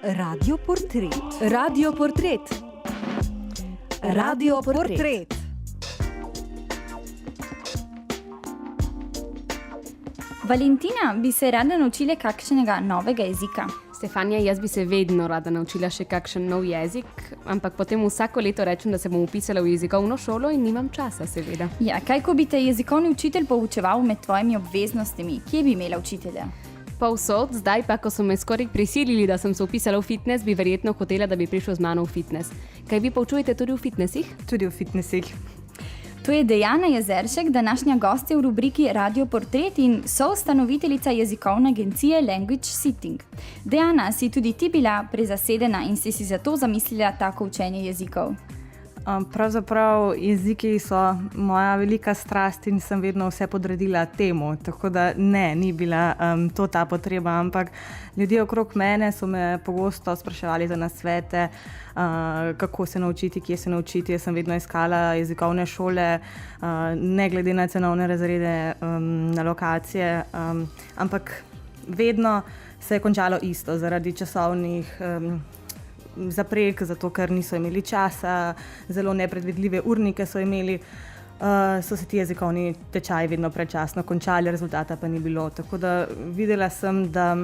Radioportret. Radioportret. Radioportret. Valentina, bi se rada naučila kakšnega novega jezika? Stefanja, jaz bi se vedno rada naučila še kakšen nov jezik, ampak potem vsako leto rečem, da se bom upisala v jezikovno šolo in nimam časa, seveda. Ja, kaj ko bi te jezikovni učitelj poučeval med tvojimi obveznostmi? Kje bi imela učitelja? Povsod, zdaj pa, ko so me skoraj prisilili, da sem se upisala v fitness, bi verjetno hotela, da bi prišel z mano v fitness. Kaj vi poučujete tudi v fitnessih? Tudi v fitnessih. To je Dejana Jezeršek, današnja gostja v rubriki Radioportret in soustanoviteljica jezikovne agencije Language Sitting. Dejana, si tudi ti bila prezasedena in si zato zamislila tako učenje jezikov? Pravzaprav jeziki so moja velika strast in sem vedno vse podredila temu, tako da ne, ni bila to ta potreba, ampak ljudje okrog mene so me pogosto spraševali za nasvete, kako se naučiti, kje se naučiti. Jaz sem vedno iskala jezikovne šole, ne glede na cenovne razrede, na lokacije, ampak vedno se je končalo isto zaradi časovnih zaprek, zato ker niso imeli časa, zelo nepredvidljive urnike so imeli, so se ti jezikovni tečaji vedno predčasno končali, rezultata pa ni bilo. Tako da videla sem, da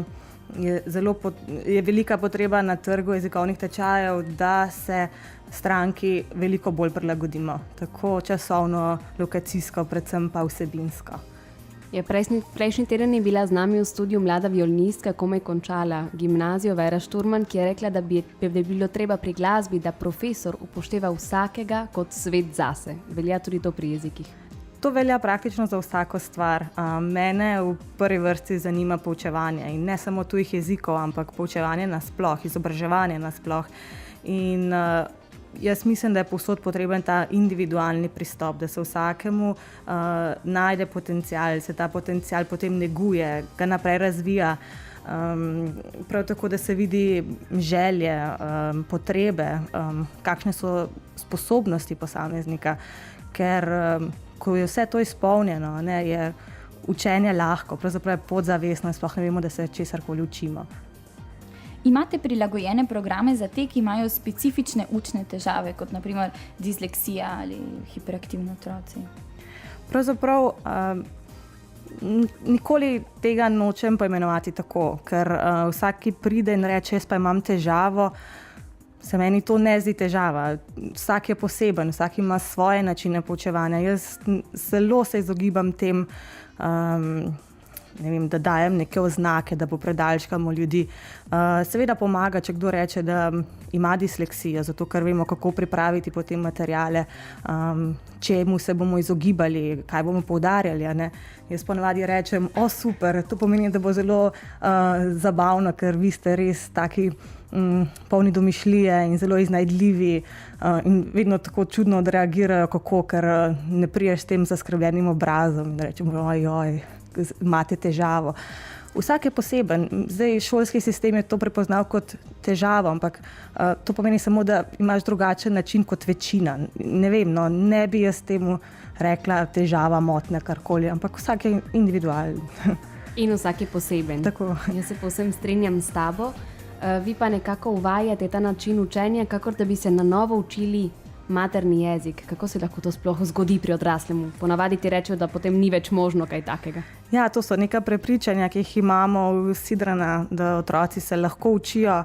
je velika potreba na trgu jezikovnih tečajev, da se stranki veliko bolj prilagodimo, tako časovno, lokacijsko, predvsem pa vsebinsko. Prejšnji teden je bila z nami v studiu mlada violinistka, komaj končala gimnazijo, Vera Šturman, ki je rekla, da bi bilo treba pri glasbi, da profesor upošteva vsakega kot svet zase. Velja tudi to pri jezikih? To velja praktično za vsako stvar. Mene v prvi vrsti zanima poučevanje in ne samo tujih jezikov, ampak poučevanje nasploh, izobraževanje nasploh. In jaz mislim, da je povsod potreben ta individualni pristop, da se vsakemu najde potencial, se ta potencial potem neguje, ga naprej razvija. Prav tako, da se vidi želje, potrebe, kakšne so sposobnosti posameznika, ker ko je vse to izpolnjeno, je učenje lahko, pravzaprav je podzavestno, sploh ne vemo, da se česarkoli učimo. Imate prilagojene programe za te, ki imajo specifične učne težave, kot naprimer disleksija ali hiperaktivni otroci? Pravzaprav nikoli tega nočem poimenovati tako, ker vsak, ki pride in reče, jaz pa imam težavo, se meni to ne zdi težava. Vsak je poseben, vsak ima svoje načine poučevanja. Jaz zelo se izogibam tem, da dajem neke oznake, da popredalčkamo ljudi. Seveda pomaga, če kdo reče, da ima disleksijo, zato ker vemo, kako pripraviti potem materijale, čemu se bomo izogibali, kaj bomo poudarjali. Jaz ponavadi rečem, super, to pomeni, da bo zelo zabavno, ker vi ste res taki polni domišljije in zelo iznajdljivi in vedno tako čudno odreagirajo, ker ne priješ s tem zaskrbljenim obrazom in rečemo, ojoj, imate težavo. Vsak je poseben. Zdaj, šolski sistem je to prepoznal kot težavo, ampak to pomeni samo, da imaš drugačen način kot večina. Ne vem, ne bi jaz temu rekla težava, motnja, karkoli, ampak vsak je individualen. In vsak je poseben. Tako. Jaz se povsem strinjam s tabo. Vi pa nekako uvajate ta način učenja, kakor da bi se na novo učili materni jezik. Kako se lahko to sploh zgodi pri odraslemu? Ponavadi ti rečejo, da potem ni več možno kaj takega. Ja, to so neka prepričanja, ki jih imamo vsidrana, da otroci se lahko učijo,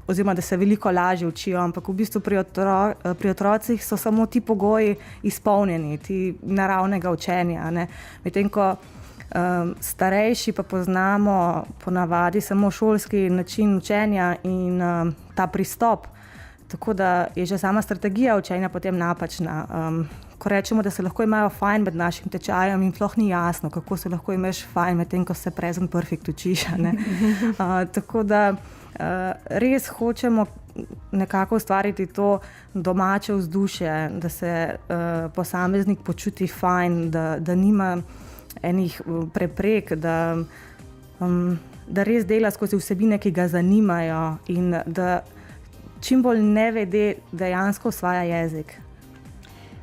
oziroma da se veliko lažje učijo, ampak v bistvu pri otrocih so samo ti pogoji izpolnjeni, ti naravnega učenja. Medtem ko starejši pa poznamo ponavadi samo šolski način učenja in ta pristop. Tako da je že sama strategija učenja potem napačna. Ko rečemo, da se lahko imajo fajn med našim tečajem, in sploh ni jasno, kako se lahko imaš fajn med tem, ko se present perfect učiš. Tako da res hočemo nekako ustvariti to domače vzdušje, da se posameznik počuti fajn, da nima enih preprek, da res dela skozi vsebine, ki ga zanimajo in da čim bolj nevede dejansko osvaja jezik.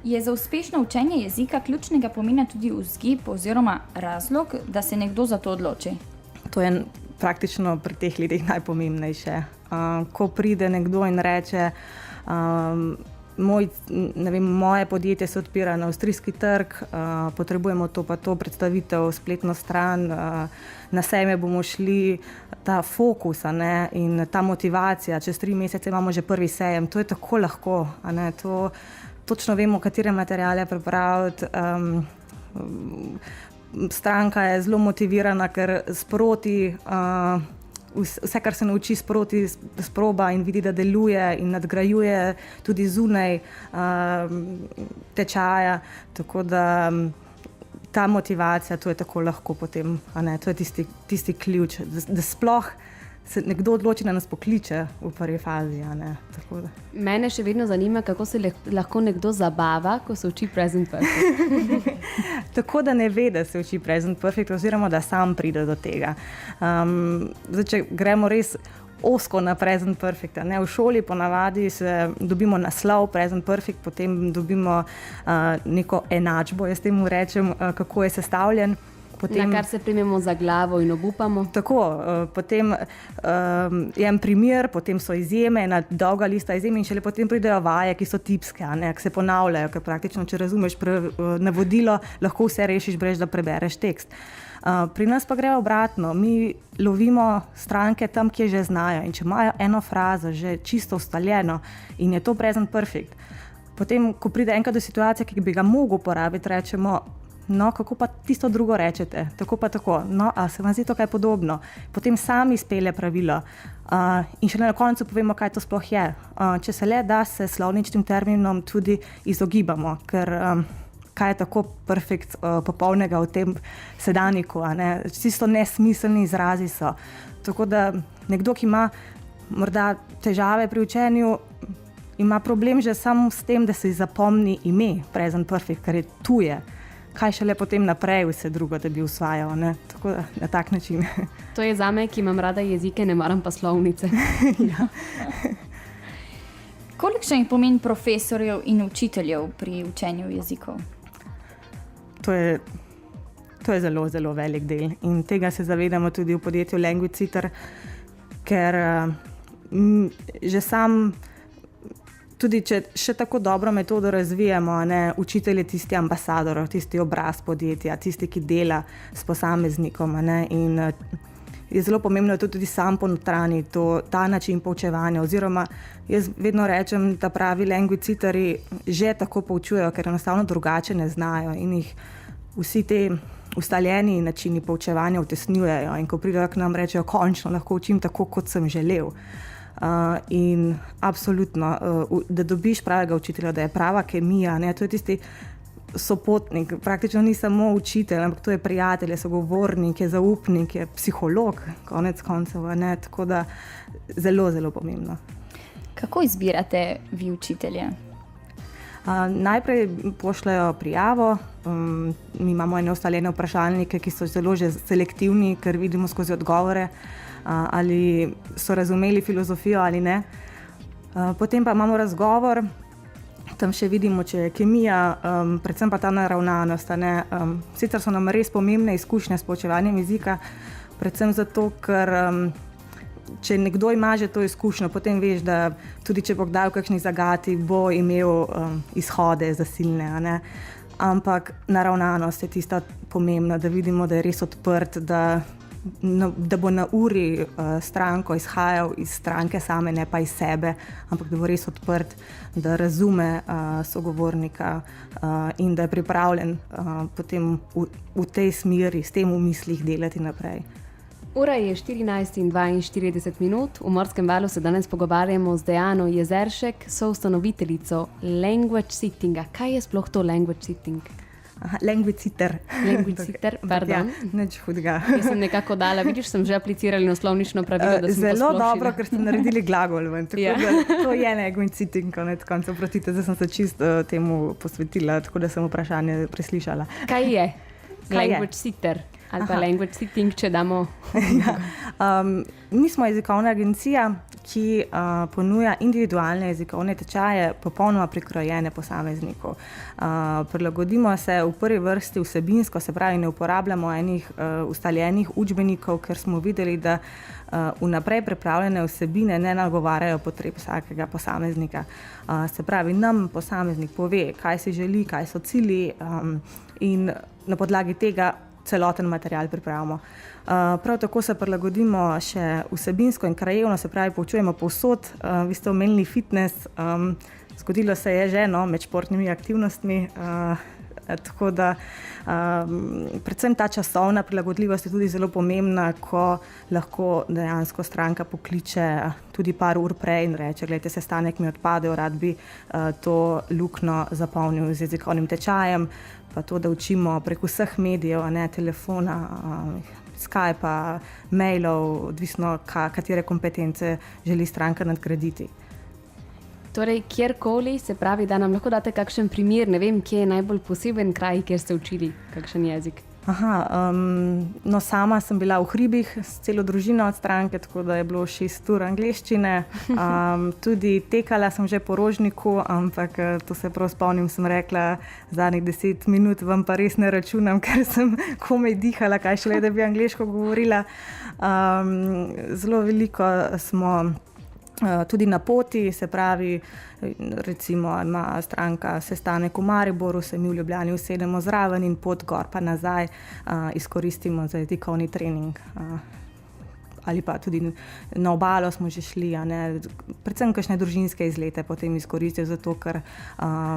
Je za uspešno učenje jezika ključnega pomena tudi vzgib oziroma razlog, da se nekdo za to odloči? To je praktično pri teh ljudeh najpomembnejše. Ko pride nekdo in reče, moje podjetje se odpira na avstrijski trg, potrebujemo to pa to, predstavitev, spletno stran, na sejme bomo šli, ta fokus, in ta motivacija, čez 3 mesece imamo že prvi sejem, to je tako lahko, to točno vemo, katere materiale pripraviti. Stranka je zelo motivirana, ker sproti vse, kar se nauči sproti, sproba in vidi, da deluje in nadgrajuje tudi zunaj tečaja, tako da ta motivacija, to je tako lahko potem, to je tisti ključ, da sploh se nekdo odloči, da nas pokliče v prvi fazi. Tako da. Mene še vedno zanima, kako se lahko nekdo zabava, ko se uči Present Perfect. Tako da ne ve, da se uči Present Perfect, oziroma da sam pride do tega. Če gremo res ozko na Present Perfect, v šoli ponavadi dobimo naslov Present Perfect, potem dobimo neko enačbo, jaz temu rečem, kako je sestavljen. Na kar se primemo za glavo in obupamo. Tako, potem je en primer, potem so izjeme, ena dolga lista izjem in šele potem pridejo vaje, ki so tipske, ki se ponavljajo, ker praktično, če razumeš navodilo, lahko vse rešiš, brez da prebereš tekst. Pri nas pa gre obratno, mi lovimo stranke tam, kje že znajo, in če imajo eno frazo že čisto ustaljeno in je to Present Perfect, potem, ko pride enkrat do situacije, ki bi ga mogel uporabiti, rečemo, no, kako pa tisto drugo rečete, tako pa tako, no, a se vam zdi to kaj podobno. Potem sami izpelje pravilo in šele na koncu povemo, kaj to sploh je. Če se le da, se slovničnim terminom tudi izogibamo, ker kaj je tako perfekt popolnega v tem sedaniku, čisto nesmiselni izrazi so. Tako da nekdo, ki ima morda težave pri učenju, ima problem že samo s tem, da se zapomni ime Present Perfect, kar je tuje. Kaj šele potem naprej vse drugo, da bi usvajal, tako da na tak način. To je zame, ki imam rada jezike, ne maram pa slovnice. Ja. Kolikšen je pomen profesorjev in učiteljev pri učenju jezikov? To je zelo, zelo velik del in tega se zavedamo tudi v podjetju LanguageSitter, ker že sam tudi če še tako dobro metodo razvijamo, učitelj je tisti ambasador, tisti obraz podjetja, tisti, ki dela s posameznikom. In je zelo pomembno, da tudi sam ponotrani ta način poučevanja. Oziroma, jaz vedno rečem, da pravi language-sitterji že tako poučujejo, ker enostavno drugače ne znajo in jih vsi te ustaljeni načini poučevanja utesnjujejo. In ko pridejo k nam, rečejo, končno lahko učim tako, kot sem želel. In absolutno, da dobiš pravega učitelja, da je prava kemija, to je tisti sopotnik, praktično ni samo učitelj, ampak to je prijatelj, je sogovornik, je zaupnik, je psiholog, konec koncev, tako da zelo, zelo pomembno. Kako izbirate vi učitelje? Najprej pošljajo prijavo, mi imamo ene ustaljene vprašalnike, ki so zelo že selektivni, ker vidimo skozi odgovore, ali so razumeli filozofijo ali ne. Potem pa imamo razgovor, tam še vidimo, če je kemija, predvsem pa ta naravnanost. Sicer so nam res pomembne izkušnje s poučevanjem jezika, predvsem zato, ker če nekdo ima že to izkušnjo, potem veš, da tudi če bo kdaj v kakšni zagati, bo imel izhode zasilne. Ampak naravnanost je tista pomembna, da vidimo, da je res odprt, da bo na uri stranko izhajal iz stranke same, ne pa iz sebe, ampak da bo res odprt, da razume sogovornika in da je pripravljen potem v tej smeri, s tem v mislih delati naprej. Ura je 14:42. V Morskem valu se danes pogovarjamo z Dejano Jezeršek, soustanoviteljico LanguageSittinga. Kaj je sploh to LanguageSitting? LanguageSitter. LanguageSitter, pardon. Ja, nič hudega. Jaz sem nekako dala, vidiš, sem že aplicirali na slovnično pravilo, da sem zelo posplošila. dobro, ker ste naredili glagol. Tako da to je LanguageSitting, konec koncev, prostite, zdaj sem se čisto temu posvetila, tako da sem vprašanje preslišala. Kaj je LanguageSitter? Ali pa LanguageSitting, če damo. Mi smo jezikovna agencija, ki ponuja individualne jezikovne tečaje, popolnoma prikrojene posamezniku. Prilagodimo se v prvi vrsti vsebinsko, se pravi, ne uporabljamo enih ustaljenih učbenikov, ker smo videli, da vnaprej pripravljene vsebine ne nagovarjajo potreb vsakega posameznika. Se pravi, nam posameznik pove, kaj si želi, kaj so cilji, in na podlagi tega celoten material pripravimo. Prav tako se prilagodimo še vsebinsko in krajevno, se pravi, poučujemo povsod. Vi ste omenili fitness, zgodilo se je že med športnimi aktivnostmi, tako da predvsem ta časovna prilagodljivost je tudi zelo pomembna, ko lahko dejansko stranka pokliče tudi par ur prej in reče, glejte, sestanek mi odpade, rad bi to luknjo zapolnil z jezikovnim tečajem, pa to, da učimo prek vseh medijev, a ne telefona, Skypa, mailov, odvisno katere kompetence želi stranka nadgraditi. Torej, kjerkoli, se pravi, da nam lahko date kakšen primer, ne vem, kje je najbolj poseben kraj, kjer ste učili kakšen jezik? Sama sem bila v hribih s celo družino od stranke, tako da je bilo 6 ur angleščine. Tudi tekala sem že po Rožniku, ampak to se prav spomnim, sem rekla, zadnjih 10 minut vam pa res ne računam, ker sem komaj dihala, kaj šele, da bi angleško govorila. Zelo veliko smo tudi na poti, se pravi, recimo ima stranka sestanek v Mariboru, se mi v Ljubljani usedemo zraven in pot gor pa nazaj izkoristimo za jezikovni trening. Ali pa tudi na obalo smo že šli, predvsem kakšne družinske izlete potem izkoristijo, zato ker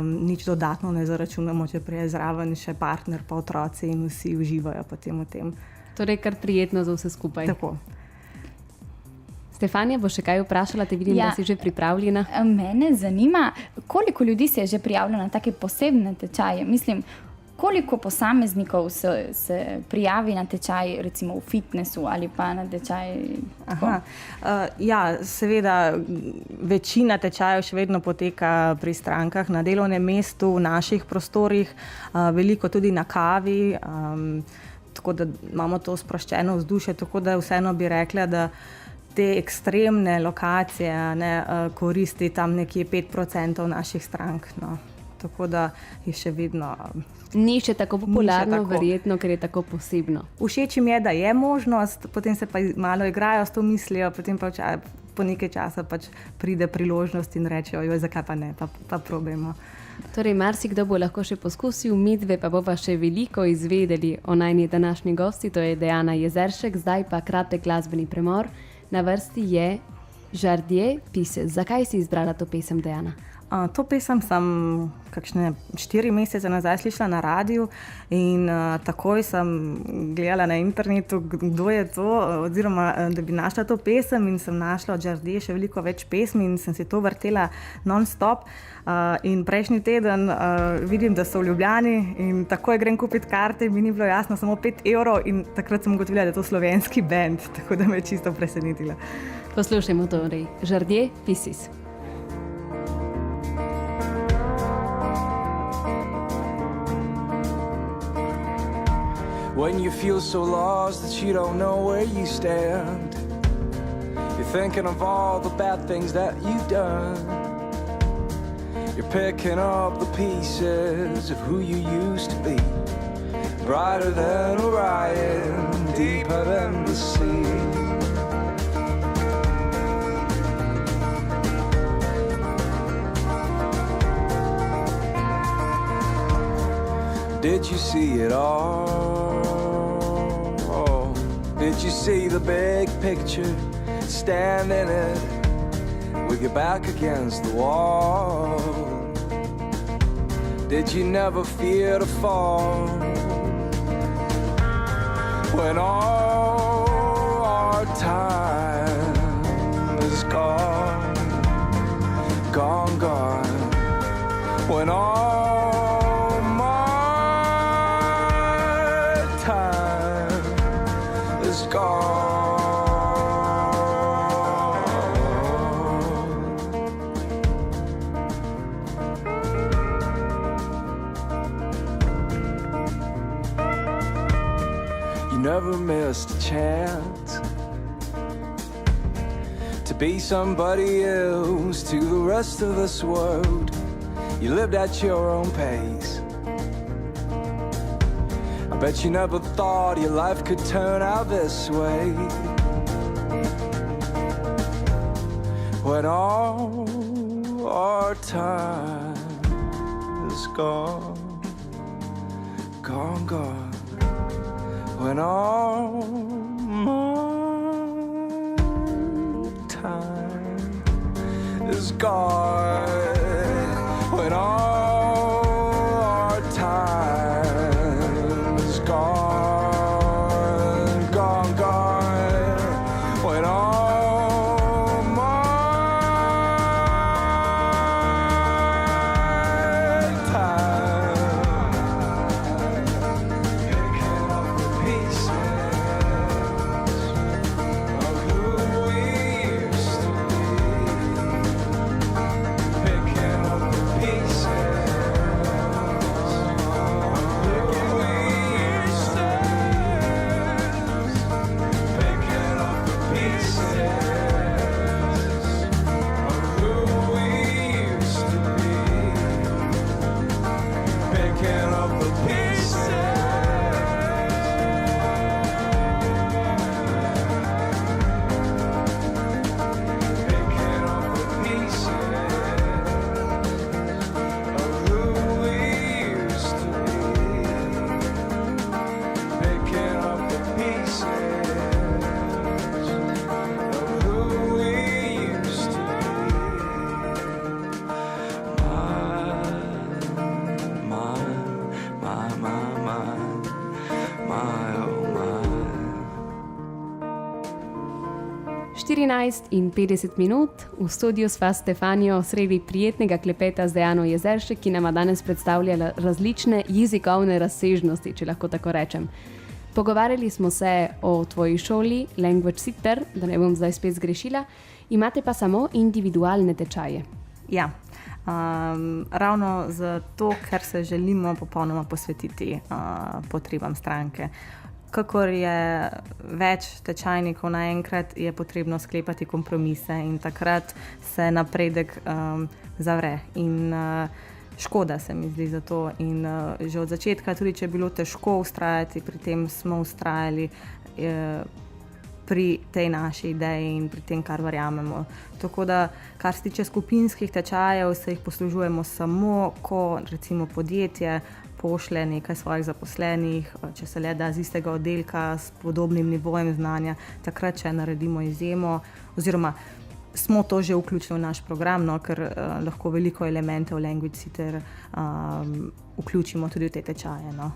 nič dodatno ne zaračunamo, če prije zraven še partner pa otroci in vsi uživajo potem v tem. Torej, kar prijetno za vse skupaj. Tako. Stefanija, bo še kaj vprašala, te vidim, da si že pripravljena. Mene zanima, koliko ljudi se je že prijavilo na take posebne tečaje. Mislim, koliko posameznikov se prijavi na tečaj, recimo v fitnessu ali pa na tečaj? Seveda, večina tečajev še vedno poteka pri strankah na delovnem mestu, v naših prostorih, veliko tudi na kavi, tako da imamo to sproščeno vzdušje, tako da vseeno bi rekla, da te ekstremne lokacije koristi tam nekje 5% naših strank. Tako da je še vedno... Ni še tako popularno, verjetno, ker je tako posebno. Všeč jim je, da je možnost, potem se pa malo igrajo s to mislijo, potem pa po nekaj časa pač pride priložnost in rečejo, zakaj pa ne, pa probajmo. Torej, marsikdo bo lahko še poskusil, midve pa bova še veliko izvedeli o najni današnji gosti, to je Dejana Jezeršek, zdaj pa kratek glasbeni premor. Na vrsti je Žardje Pieces. Zakaj si izbrala to pesem, Dejana? To pesem sem kakšne 4 mesece nazaj slišala na radiju in takoj sem gledala na internetu, kdo je to, oziroma da bi našla to pesem, in sem našla od Žardje še veliko več pesmi in sem si to vrtela non-stop. In prejšnji teden vidim, da so v Ljubljani in takoj grem kupiti karte, mi ni bilo jasno, samo 5 € in takrat sem ugotovila, da je to slovenski band, tako da me je čisto presenetila. Poslušajmo torej Žardje Pieces. When you feel so lost that you don't know where you stand, you're thinking of all the bad things that you've done. You're picking up the pieces of who you used to be, brighter than Orion, deeper than the sea. Did you see it all? Did you see the big picture? Stand in it with your back against the wall. Did you never fear to fall? When all our time is gone, gone, gone. When all my time is gone. You never missed a chance to to be somebody else to the rest of this world. You lived at your own pace. I bet you never thought your life could turn out this way. When all our time is gone, gone, gone. When all my time is gone. When all our time is gone, gone, gone. When all my time picking up the pieces of who we used to be, picking up the pieces of who we used to be, picking up the pieces of who we used to be, picking up the pieces. Picking up the pieces of who we used to be. Picking up the pieces of who we used to be. My, oh my. 14:50 minut, v studiu sva s Stefanijo sredi prijetnega klepeta z Dejano Jezeršek, ki nama danes predstavlja različne jezikovne razsežnosti, če lahko tako rečem. Pogovarjali smo se o tvoji šoli, Language Sitter, da ne bom zdaj spet zgrešila, imate pa samo individualne tečaje. Ja, ravno zato, ker se želimo popolnoma posvetiti potrebam stranke. Kakor je več tečajnikov naenkrat, je potrebno sklepati kompromise in takrat se napredek zavre. In škoda se mi zdi za to. In že od začetka, tudi če je bilo težko vztrajati, pri tem smo vztrajali pri tej naši ideji in pri tem, kar verjamemo. Tako da, kar se tiče skupinskih tečajev, se jih poslužujemo samo, ko recimo podjetje pošle nekaj svojih zaposlenih, če se le da z istega oddelka s podobnim nivojem znanja, takrat če naredimo izjemo, oziroma smo to že vključili v naš program, no, ker lahko veliko elementov Language Sitter vključimo tudi v te tečaje. No.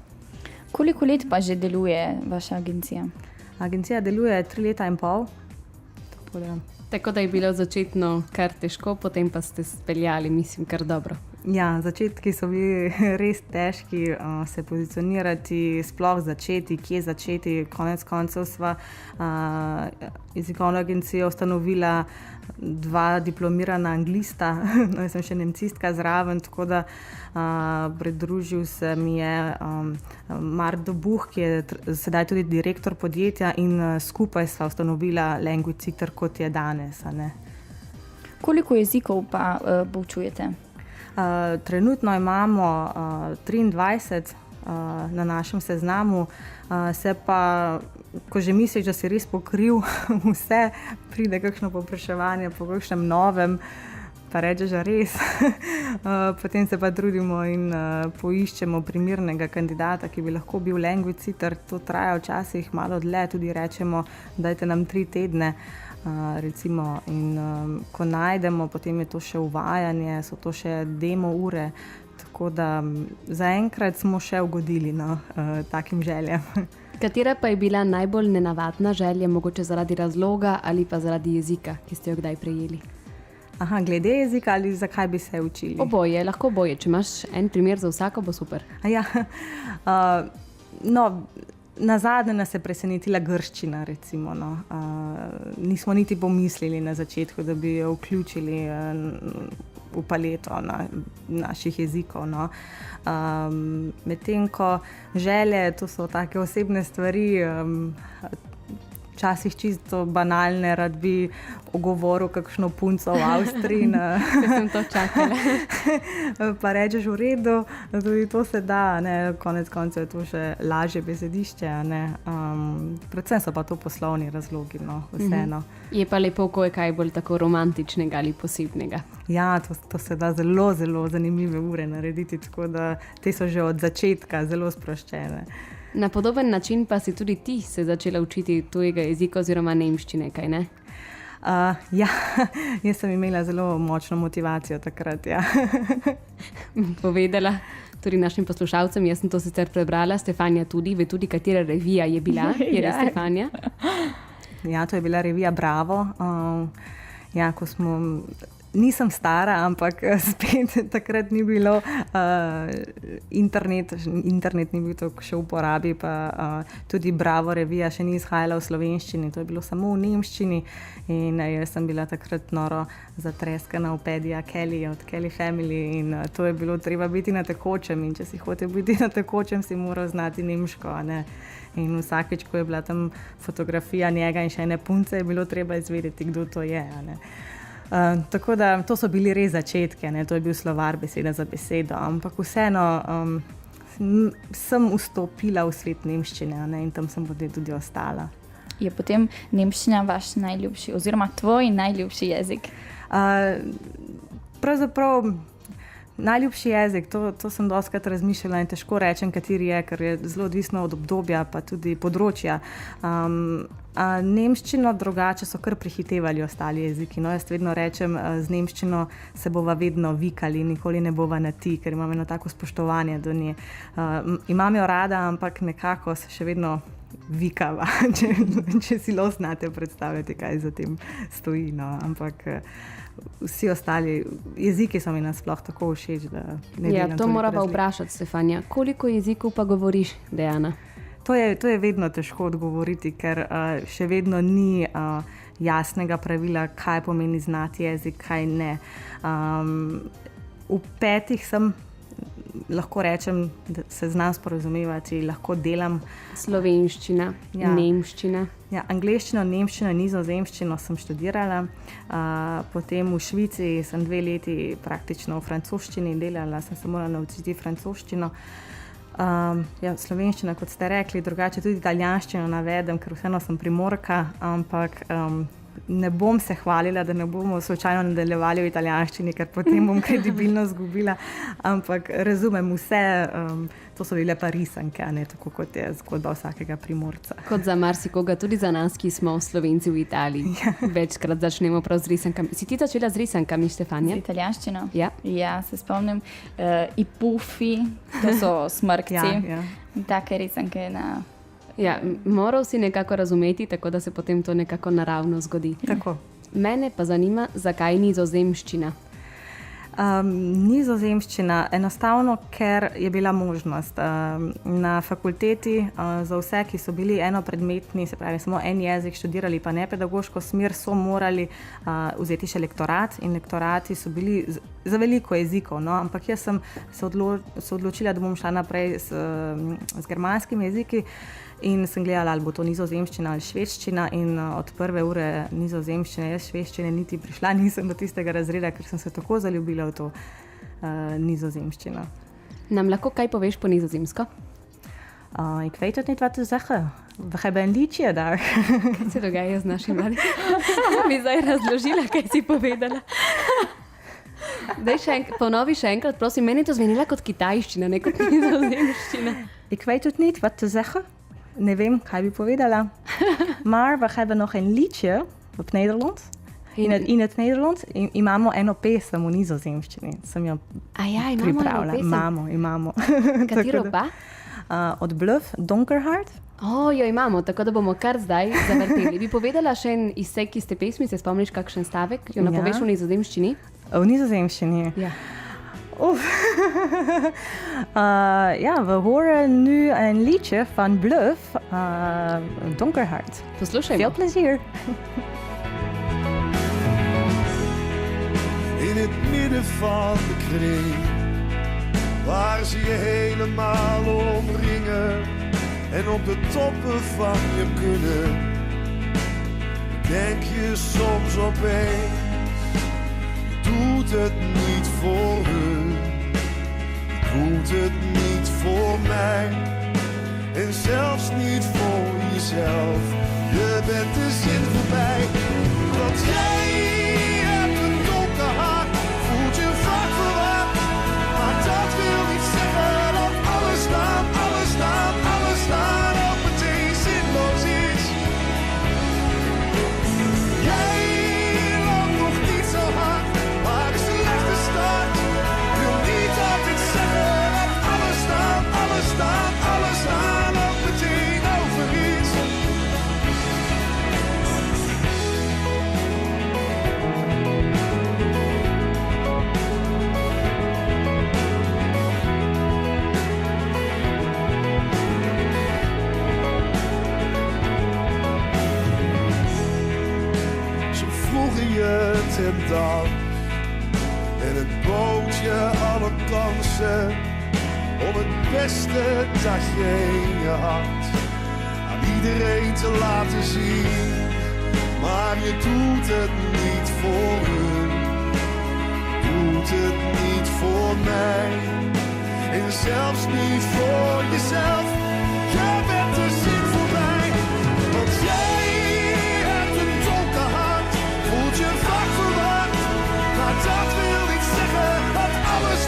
Koliko let pa že deluje vaša agencija? Agencija deluje 3 leta in pol. Tako da je bilo začetno kar težko, potem pa ste speljali, mislim, kar dobro. Ja, začetki so bili res težki, se pozicionirati, sploh začeti, kje začeti. Konec koncev sva jezikovno agencijo ustanovila 2 diplomirana anglista, no, jaz sem še nemcistka zraven, tako da pridružil se mi je Mardo Buh, ki je sedaj tudi direktor podjetja in skupaj sva ustanovila Language Sitter, kot je danes. A ne? Koliko jezikov pa poučujete? Trenutno imamo 23 na našem seznamu, se pa, ko že misliš, da si res pokril vse, pride kakšno povpraševanje po kakšnem novem, pa reče, že res. Potem se pa trudimo in poiščemo primernega kandidata, ki bi lahko bil Language Sitter. To traja včasih malo dlje, tudi rečemo, dajte nam 3 tedne. Recimo, in ko najdemo, potem je to še uvajanje, so to še demo ure, tako da zaenkrat smo še ugodili takim željam. Katera pa je bila najbolj nenavadna želja, mogoče zaradi razloga ali pa zaradi jezika, ki ste jo kdaj prejeli? Aha, glede jezika ali zakaj bi se učili? Oboje, lahko oboje. Če imaš en primer za vsako, bo super. Ja, nazadnje nas je presenetila grščina, recimo. Nismo niti pomislili na začetku, da bi jo vključili v paleto naših jezikov. Medtem ko želje, to so take osebne stvari, včasih čisto banalne, rad bi ogovoril kakšno punco v Avstriji. Sem to čakala. Pa rečeš v redu, tudi to se da, ne? Konec koncev je to še lažje besedišče. Predvsem so pa to poslovni razlogi, no, vseeno. Je pa lepo, ko je kaj bolj tako romantičnega ali posebnega. Ja, to se da zelo, zelo zanimive ure narediti, tako da te so že od začetka zelo sproščene. Na podoben način pa si tudi ti se začela učiti tujega jezika oziroma nemščine, kaj ne? Ja, jaz sem imela zelo močno motivacijo takrat, ja. Povedala tudi našim poslušalcem, jaz sem to sicer prebrala, Stefanja tudi, ve tudi, katera revija je bila, je res Stefanja? Ja, to je bila revija Bravo. Ja, ko smo... Nisem stara, ampak spet takrat ni bilo internet ni bil tako še v uporabi, pa tudi Bravo revija še ni izhajala v slovenščini, to je bilo samo v nemščini in jaz sem bila takrat noro zatreskana v Paddyja Kellyja od Kelly Family in to je bilo treba biti na tekočem in če si hotel biti na tekočem, si moral znati nemško, ne? In vsakeč, ko je bila tam fotografija njega in še ene punce, je bilo treba izvedeti, kdo to je, ne? Tako da to so bili res začetke, ne? To je bil slovar beseda za besedo, ampak vseeno sem vstopila v svet nemščine, ne? In tam sem potem tudi ostala. Je potem nemščina vaš najljubši oziroma tvoj najljubši jezik? Pravzaprav najljubši jezik, to sem dostikrat razmišljala in težko rečem, kateri je, ker je zelo odvisno od obdobja pa tudi področja. Nemščino drugače so kar prehitevali ostali jeziki. No, jaz vedno rečem, z nemščino se bova vedno vikali, nikoli ne bova na ti, ker imam eno tako spoštovanje do nje. Imam jo rada, ampak nekako se še vedno vikava, če si lo znate predstavljati, kaj za tem stoji. No. Ampak vsi ostali jeziki so mi nasploh tako všeč, da ne delam toliko to morava vprašati, Stefanja. Koliko jezikov pa govoriš, Dejana? To je vedno težko odgovoriti, ker še vedno ni jasnega pravila, kaj pomeni znati jezik, kaj ne. V 5 sem, lahko rečem, da se znam sporazumevati, lahko delam. Slovenščina, ja. Nemščina. Ja, angleščino, nemščino, nizozemščino sem študirala. Potem v Švici sem 2 leti praktično v francoščini delala, sem se morala naučiti francoščino. Ja, slovenščina, kot ste rekli, drugače tudi italijanščino navedem, ker vseeno sem Primorka, ampak ne bom se hvalila, da ne bomo slučajno nadaljevali v italijanščini, ker potem bom kredibilno zgubila, ampak razumem vse, to so bile pa risanke, a ne tako kot je zgodba vsakega Primorca. Kot za marsikoga, tudi za nas, ki smo Slovenci v Italiji. Večkrat začnemo prav z risankami. Si ti začela z risankami, Štefanja? Z italijanščino? Ja. Ja, se spomnim. I pufi, to so smrkci. Ja. Take risanke na... Ja, moral si nekako razumeti, tako da se potem to nekako naravno zgodi. Tako. Mene pa zanima, zakaj nizozemščina? Nizozemščina, enostavno, ker je bila možnost. Na fakulteti za vse, ki so bili enopredmetni, se pravi samo en jezik študirali, pa ne pedagoško smer, so morali vzeti še lektorat in lektorati so bili za veliko jezikov, no? Ampak jaz sem se odločila, da bom šla naprej z germanskimi jeziki in sem gledala, ali bo to nizozemščina ali švedščina in od prve ure nizozemščine, jaz švedščine niti prišla nisem do tistega razreda, ker sem se tako zaljubila v to nizozemščino. Nam lahko kaj poveš po nizozemsko? Ik weet het niet wat te zeggen. We hebben een liedje daar. Kaj se dogaja z našim mladim? Mi zdaj razložila, kaj si povedala. Daj ponovi še enkrat, prosim, meni to zvenila kot kitajščina, ne kot nizozemščina. Ik weet het niet wat te zeggen. Ne vem, kaj bi povedala. Maar we hebben nog een liedje op Nederland. In het Nederlands imamo eno pesem v nizozemščini. Sem jo pripravila. Imamo. Katero pa? Od Bluff, Donkerhart. Jo imamo, tako da bomo kar zdaj zavrteli. Bi povedala še en izsek iz te pesmi, se spomniš kakšen stavek? Jo napoveš v nizozemščini? V nizozemščini? Ja. Ja, we horen nu een liedje van Bluff, Donkerhart. Poslušajmo. Veel plezier. In het midden van de kring, waar ze je helemaal omringen en op de toppen van je kunnen denk je soms opeens, je doet het niet voor hun, je doet het niet voor mij en zelfs niet voor jezelf. Je bent de zin voorbij, want jij hebt een donker hart, voelt je vaak verwacht, maar dat wil niet zeggen dat alles staan op meteen zinloos is. Jij loopt nog niet zo hard, maar is een slechte start. Wil niet altijd zeggen dat alles staan op meteen over is. Ze vroegen je ten dank en het bood je alle kansen om het beste dat je in je had aan iedereen te laten zien. Maar je doet het niet voor hun, doet het niet voor mij en zelfs niet voor jezelf. Je bent de zin voorbij, want jij hebt een donker hart, voelt je vaak verwacht, maar dat wil niet zeggen dat alles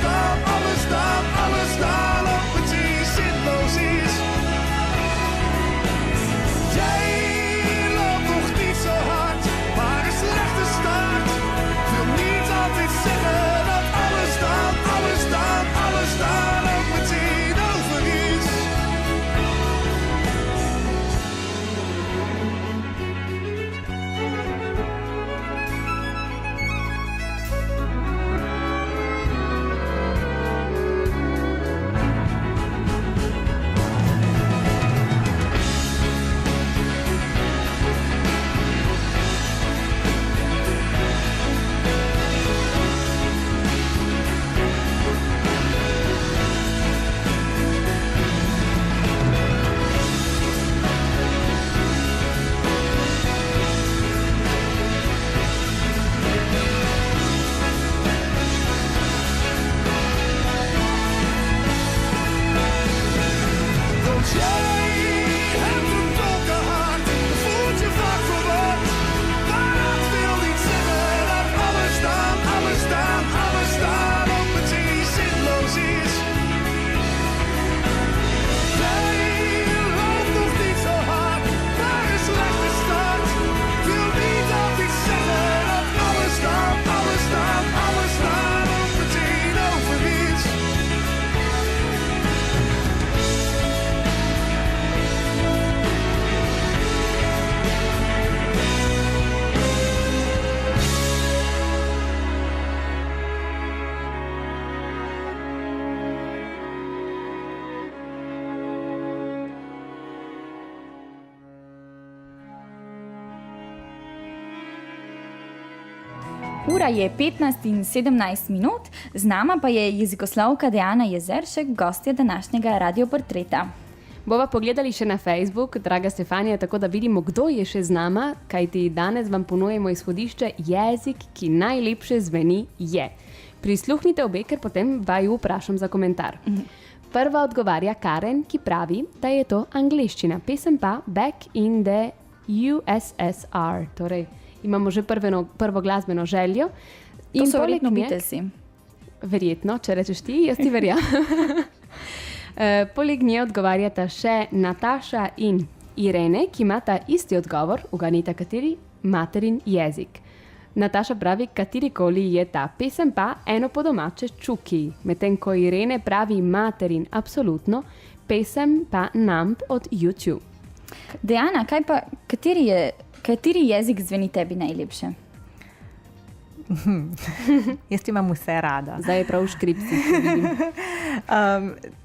staan op meteen zinloos is. Jij loopt nog niet zo hard, maar een slechte start. Wil niet altijd zeggen dat alles staan op meteen over is. Want jij hebt een donker hart, voelt je vaak verwacht, maar dat wil niet zeggen dat alles staan op meteen zinloos is. Jij loopt nog niet zo hard, maar een slechte start. Wil niet altijd zeggen dat alles staan op meteen over is. Ura je 15 in 17 minut, z nama pa je jezikoslovka Deana Jezeršek, gostja današnjega radioportreta. Bova pogledali še na Facebook, draga Stefanija, tako da vidimo, kdo je še z nama, kajti danes vam ponujemo izhodišče jezik, ki najlepše zveni je. Prisluhnite obe, ker potem vaju vprašam za komentar. Prva odgovarja Karen, ki pravi, da je to angleščina, pesem pa Back in the USSR. Torej, imamo že prvo glasbeno željo. To so verjetno Beatlesi. Verjetno, če rečeš ti, jaz ti verjamem. Poleg nje odgovarjata še Nataša in Irene, ki imata isti odgovor, uganita kateri, materin jezik. Nataša pravi, katerikoli je ta, pesem pa eno po domače Čuki, medtem ko Irene pravi materin absolutno, pesem pa Numb od YouTube. Deana, kaj pa, kateri jezik zveni tebi najlepše? Jaz imam vse rada. Zdaj je prav v škripci.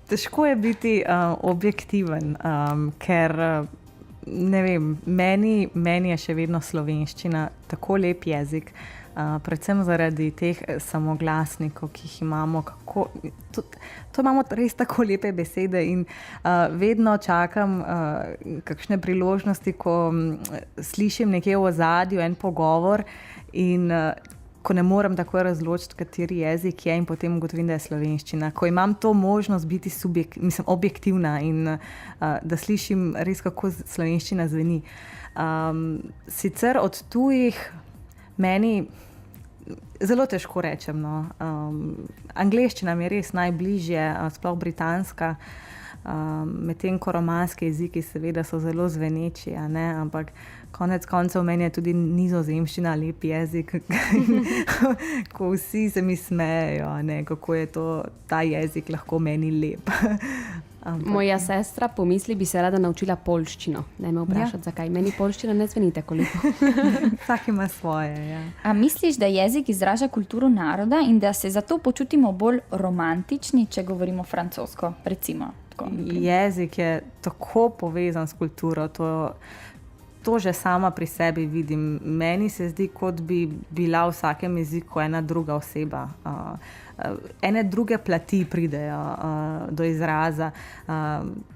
Težko je biti objektiven, ker ne vem, meni je še vedno slovenščina tako lep jezik. predvsem zaradi teh samoglasnikov, ki jih imamo. To imamo res tako lepe besede in vedno čakam kakšne priložnosti, ko slišim nekje v ozadju en pogovor in ko ne morem tako razločiti, kateri jezik je in potem ugotovim, da je slovenščina. Ko imam to možnost biti objektivna in da slišim res, kako slovenščina zveni. Sicer od tujih meni zelo težko rečem. No. Angleščina mi je res najbližje, sploh britanska, medtem ko romanski jeziki seveda so zelo zveneči, ampak konec koncev meni je tudi nizozemščina lep jezik, ko vsi se mi smejejo, kako je ta jezik lahko meni lep. Moja sestra pomisli, bi se rada naučila poljščino. Ne me vprašati, zakaj. Meni poljščina ne zveni tako lepo. Vsak ima svoje, ja. A misliš, da jezik izraža kulturo naroda in da se zato počutimo bolj romantični, če govorimo francosko, recimo? Jezik je tako povezan s kulturo, to že sama pri sebi vidim. Meni se zdi, kot bi bila v vsakem jeziku ena druga oseba. Ene druge plati pridejo do izraza.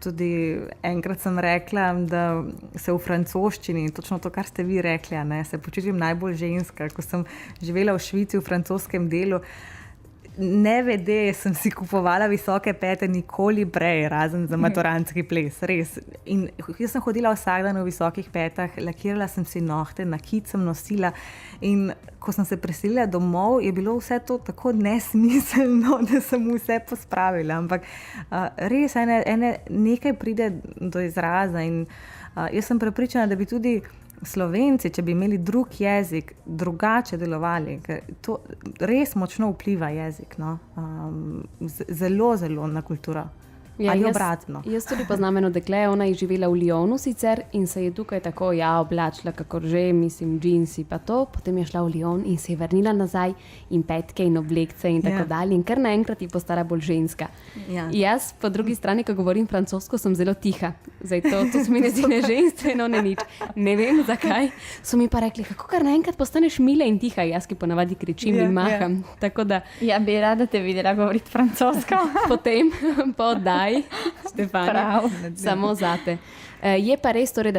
Tudi enkrat sem rekla, da se v francoščini, točno to, kar ste vi rekli, se počutim najbolj ženska. Ko sem živela v Švici v francoskem delu, nevede sem si kupovala visoke pete nikoli prej, razen za maturantski ples, res. In jaz sem hodila vsak dan v visokih petah, lakirala sem si nohte, nakit sem nosila in ko sem se preselila domov, je bilo vse to tako nesmiselno, da sem vse pospravila, ampak res nekaj pride do izraza in jaz sem prepričana, da bi tudi Slovenci, če bi imeli drug jezik, drugače delovali, ker to res močno vpliva jezik, no? Zelo, zelo na kulturo. Ali obratno. Jaz tudi poznam eno dekle, ona je živela v Lyonu sicer in se je tukaj tako oblačila, kakor že, džinsi pa to, potem je šla v Lyon in se je vrnila nazaj in petke in oblekce in tako dalje in kar naenkrat je postala bolj ženska. Jaz po drugi strani, ko govorim francosko, sem zelo tiha. Zdaj to se mi ne zdi ne ženstveno, ne nič. Ne vem zakaj. So mi pa rekli, kako kar naenkrat postaneš mila in tiha, jaz ki ponavadi kričim in maham. Tako da ja, bi rada te videla govoriti francosko. Potem podaj Štefana, samo zate. Je pa res torej,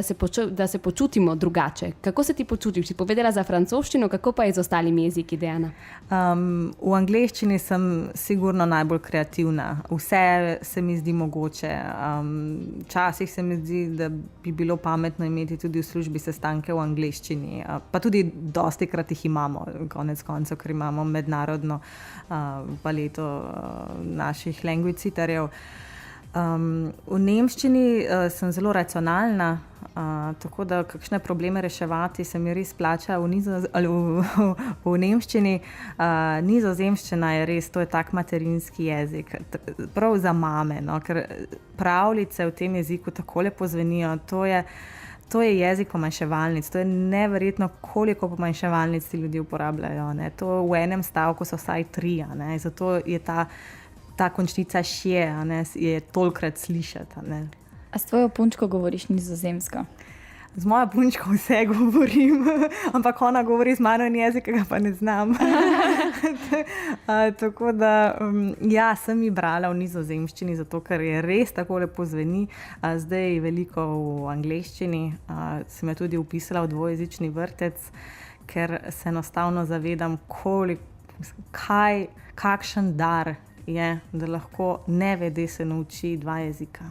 da se počutimo drugače. Kako se ti počutiš? Si povedala za francoščino, kako pa je z ostalimi jeziki, Dejana? V angleščini sem sigurno najbolj kreativna. Vse se mi zdi mogoče. Včasih se mi zdi, da bi bilo pametno imeti tudi v službi sestanke v angleščini. Pa tudi dostikrat jih imamo, konec koncev, ker imamo mednarodno paleto naših language citerjev. V nemščini sem zelo racionalna, tako da kakšne probleme reševati se mi res plača v nemščini. Nizozemščina je res, to je tak materinski jezik, prav za mame, no, ker pravljice v tem jeziku tako lepo zvenijo. To je jezik pomanjševalnic, to je neverjetno, koliko pomanjševalnic ti ljudje uporabljajo. Ne. To v enem stavku so vsaj 3, zato je ta končnica je tolikrat slišati. A s tvojo punčko govoriš nizozemsko? Z mojo punčko vse govorim, ampak ona govori z mano in jezik, ga pa ne znam. Tako da, sem ji brala v nizozemščini, zato ker je res tako lepo zveni. Zdaj veliko v angleščini, sem jo tudi vpisala v dvojezični vrtec, ker se enostavno zavedam, kakšen dar je, da lahko nevede se nauči 2 jezika.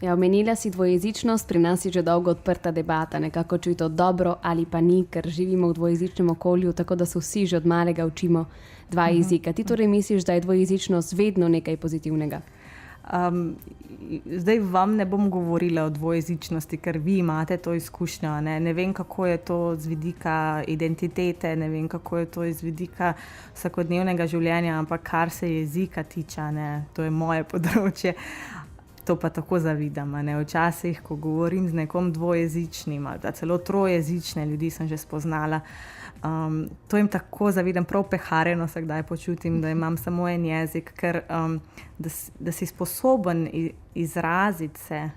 Ja, omenila si dvojezičnost, pri nas je že dolgo odprta debata, nekako če je to dobro ali pa ni, ker živimo v dvojezičnem okolju, tako da se vsi že od malega učimo 2 jezika. Ti torej misliš, da je dvojezičnost vedno nekaj pozitivnega? Zdaj vam ne bom govorila o dvojezičnosti, ker vi imate to izkušnjo. Ne vem, kako je to z vidika identitete, ne vem, kako je to iz vidika vsakodnevnega življenja, ampak kar se jezika tiče, to je moje področje. To pa tako zavidam. Včasih, ko govorim z nekom dvojezičnim, ali da celo trojezične ljudi sem že spoznala, to jim tako zavidam, prav pehareno se kdaj počutim, da imam samo en jezik, ker da si sposoben izraziti se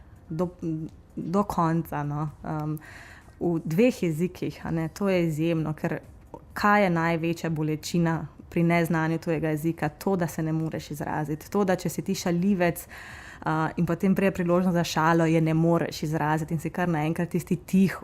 do konca v 2 jezikih, to je izjemno, ker kaj je največja bolečina pri neznanju tujega jezika? To, da se ne moreš izraziti. To, da če si ti šaljivec in potem prije priložnost za šalo, je ne moreš izraziti in si kar naenkrat tisti tih,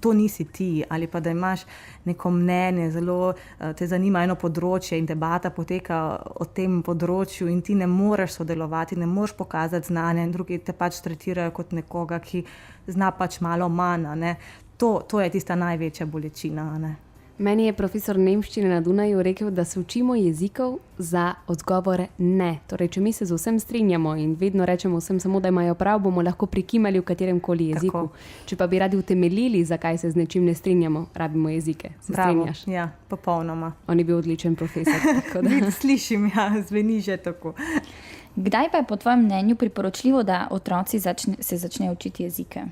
to nisi ti, ali pa da imaš neko mnenje, zelo te zanima eno področje in debata poteka o tem področju in ti ne moreš sodelovati, ne moreš pokazati znanja in drugi te pač tretirajo kot nekoga, ki zna pač malo manj, ne. To je tista največja bolečina, ne. Meni je profesor nemščine na Dunaju rekel, da se učimo jezikov za odgovore ne. Torej, če mi se z vsem strinjamo in vedno rečemo vsem samo, da imajo prav, bomo lahko prikimali v katerem koli jeziku. Tako. Če pa bi radi utemeljili, zakaj se z nečim ne strinjamo, rabimo jezike. Se strinjaš? Ja, popolnoma. On je bil odličen profesor. Tako da. Slišim, ja, zveni že tako. Kdaj pa je po tvojem mnenju priporočljivo, da otroci se začnejo učiti jezike?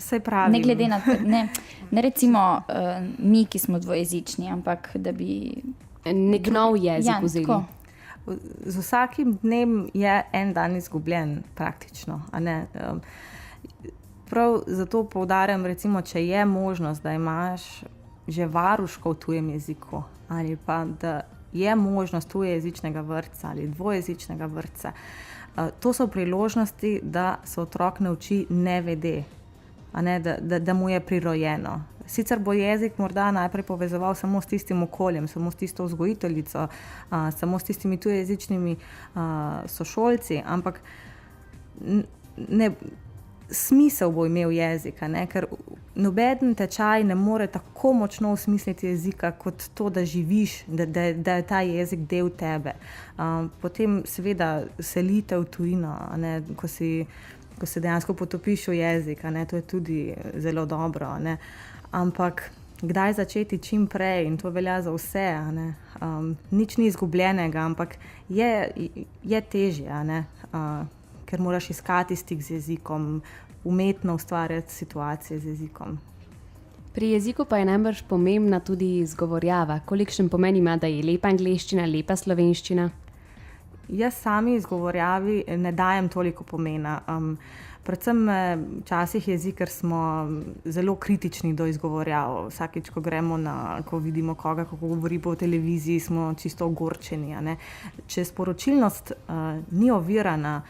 Saj pravim. Ne glede na to, ne recimo mi, ki smo dvojezični, ampak da bi nek nov jezik vzeli. Tako. Z vsakim dnem je en dan izgubljen praktično, a ne. Prav zato poudarjam, recimo, če je možnost, da imaš že varuško v tujem jeziku ali pa da je možnost tujejezičnega vrtca ali dvojezičnega vrtca, to so priložnosti, da se otrok nauči nevede. A ne, da mu je prirojeno. Sicer bo jezik morda najprej povezoval samo s tistim okoljem, samo s tisto vzgojiteljico, samo s tistimi tujejezičnimi sošolci, ampak smisel bo imel jezika, ne? Ker nobeden tečaj ne more tako močno osmisliti jezika kot to, da živiš, da je ta jezik del tebe. Potem seveda selitev v tujino, a ne? Ko se dejansko potopiš v jezik, ne, to je tudi zelo dobro, ne. Ampak kdaj začeti čim prej in to velja za vse, ne. Nič ni izgubljenega, ampak je težje, ne, ker moraš iskati stik z jezikom, umetno ustvarjati situacije z jezikom. Pri jeziku pa je najbrž pomembna tudi izgovorjava. Kolikšen pomen ima, da je lepa angleščina, lepa slovenščina? Jaz sami izgovorjavi ne dajem toliko pomena. Predvsem včasih jezik, ker smo zelo kritični do izgovorjav. Vsakič, ko vidimo koga, kako govori po televiziji, smo čisto ogorčeni. Ne? Če sporočilnost ni ovirana,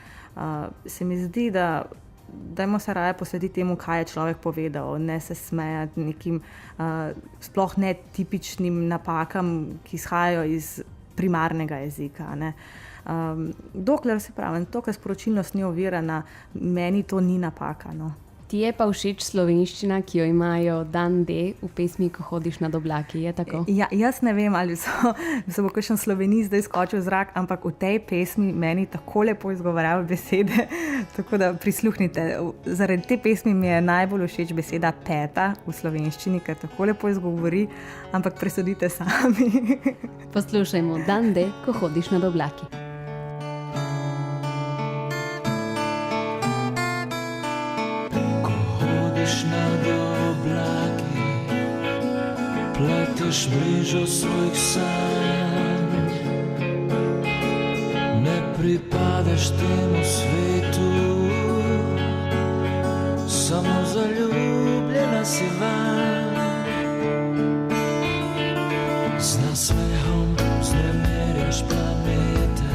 se mi zdi, da dajmo se raje posvetiti temu, kaj je človek povedal, ne se smejati nekim sploh netipičnim napakam, ki izhajajo iz primarnega jezika, ne. Dokler se pravim, dokler sporočilnost ni ovirana, meni to ni napaka, no. Ti je pa všeč slovenščina, ki jo imajo Dan D v pesmi Ko hodiš nad oblaki, je tako? Ja, jaz ne vem, ali se bo kakšen slovenist zdaj skočil v zrak, ampak v tej pesmi meni tako lepo izgovarjajo besede, tako da prisluhnite. Zaradi te pesmi mi je najbolj všeč beseda peta v slovenščini, ker tako lepo izgovori, ampak presodite sami. Poslušajmo Dan D, Ko hodiš nad oblaki. Nad oblaki pleteš mrežo svojih sanj, ne pripadaš temu svetu, samo zaljubljena si vanj. Z nasmehom vznemirjaš planete,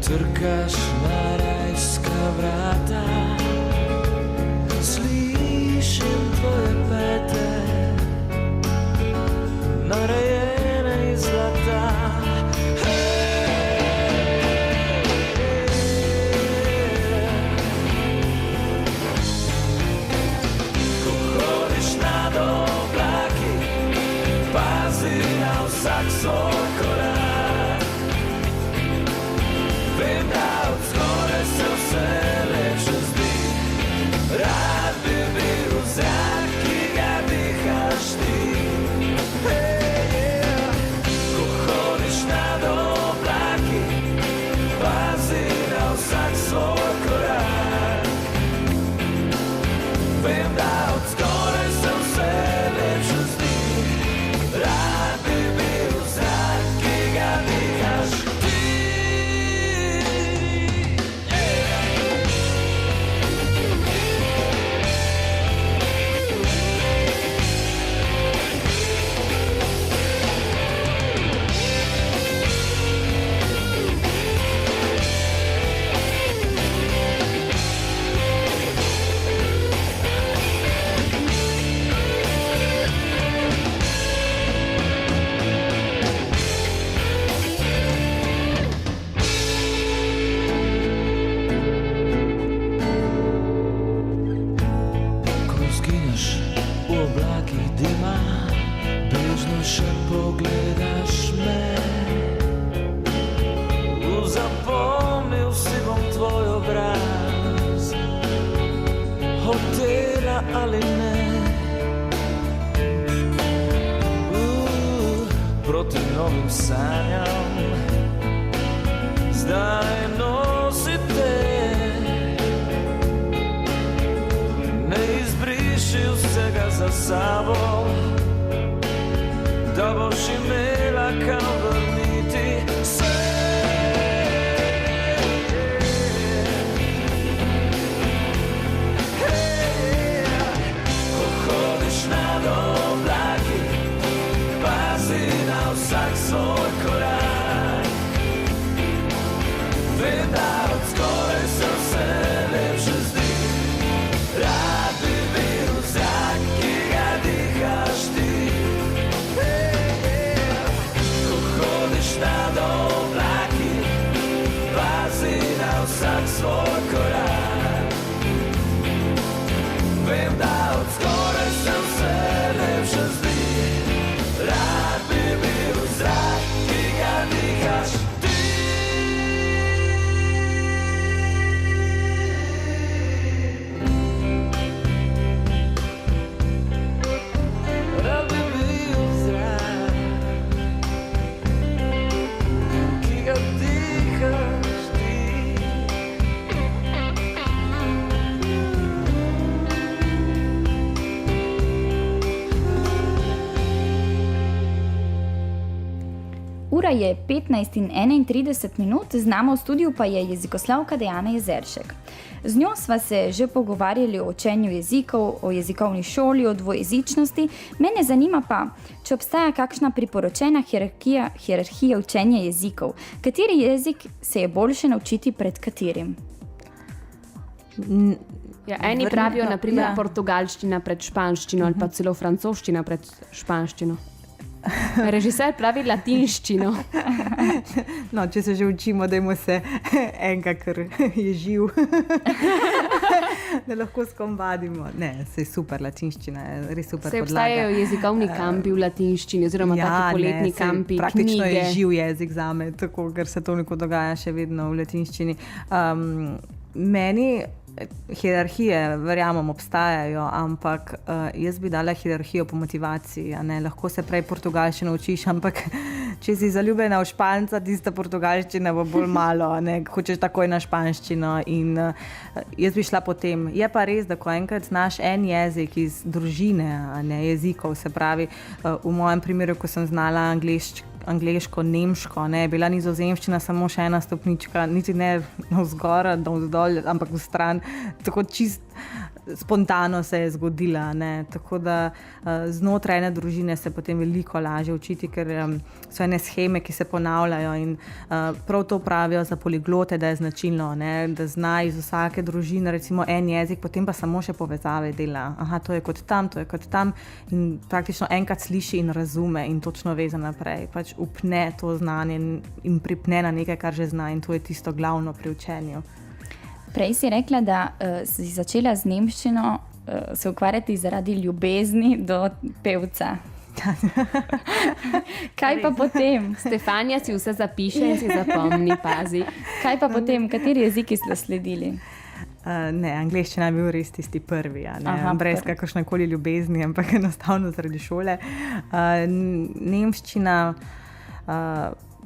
trkaš na rajska vrata. Slišim tvoje pete, narejene iz zlata. Ko hodiš nad oblaki, pazi na vsak svoj korak. Vem, da od zgoraj se vse lepše zdi. Rad bi bil zrak, ki ga dihaš ti. Ko hodiš nad oblaki, pazi na vsak svoj korak. Vem, da od zgoraj se vse lepše zdi. Rad bi bil zrak, ki oblakih dima, bežno še pogledaš me. Zapomnil si bom tvoj obraz, hotela ali ne. Proti novim sanjam zdaj nosite, ne izbriši vsega za sabo, da boš imela kam vrniti se. Ko hodiš nad oblaki, pazi na vsak svoj korak. Vem, da od skoraj se vse lepše zdi, rad bi bil zrak, ki ga dihaš ti. Ko hodiš nad oblaki, pazi na vsak svoj korak. Vem, da od skoraj se vse lepše zdi, rad bi bil zrak, ki ga dihaš ti. Rad bi bil zrak, ki ga dihaš ti. Ura je 15:31, z nama v studiu pa je jezikoslovka Dejana Jezeršek. Z njo sva se že pogovarjali o učenju jezikov, o jezikovni šoli, o dvojezičnosti. Mene zanima pa, če obstaja kakšna priporočena hierarhija učenja jezikov. Kateri jezik se je boljše naučiti pred katerim? Ja, eni pravijo, na primer, portugalščina pred španščino ali pa celo francoščina pred španščino. Režiser pravi latinščino. No, če se že učimo, dajmo se enega, ker je živ, da lahko s kom vadimo. Ne, se je super, latinščina je res super podlaga. Obstajajo jezikovni kampi v latinščini oziroma taki poletni kampi, praktično knjige. je živ jezik zame, tako, ker se to neko dogaja še vedno v latinščini. Meni hierarhije, verjamem, obstajajo, ampak jaz bi dala hierarhijo po motivaciji. Lahko se prej portugalščino učiš, ampak če si zaljubljena v Španca, tista portugalščina bo bolj malo, hočeš takoj na španščino in jaz bi šla po tem. Je pa res, da ko enkrat znaš en jezik iz družine, jezikov, se pravi, v mojem primeru, ko sem znala angleško, nemško, je bila nizozemščina samo še ena stopnička, niti ne navzgor, navzdol, ampak v stran, tako čist spontano se je zgodila. Tako da znotraj ene družine se potem veliko lažje učiti, ker so ene sheme, ki se ponavljajo in prav to pravijo za poliglote, da je značilno, da zna iz vsake družine recimo en jezik, potem pa samo še povezave dela. Aha, to je kot tam in praktično enkrat sliši in razume in točno ve za naprej. Pač upne to znanje in pripne na nekaj, kar že zna in to je tisto glavno pri učenju. Prej si rekla, da si začela z nemščino se ukvarjati zaradi ljubezni do pevca. Kaj pa potem? Stefanja si vse zapiše in si zapomni, pazi. Kaj pa potem? Kateri jeziki ste sledili? Ne, angleščina je bil res tisti prvi, brez kakršnekoli ljubezni, ampak enostavno zaradi šole. Nemščina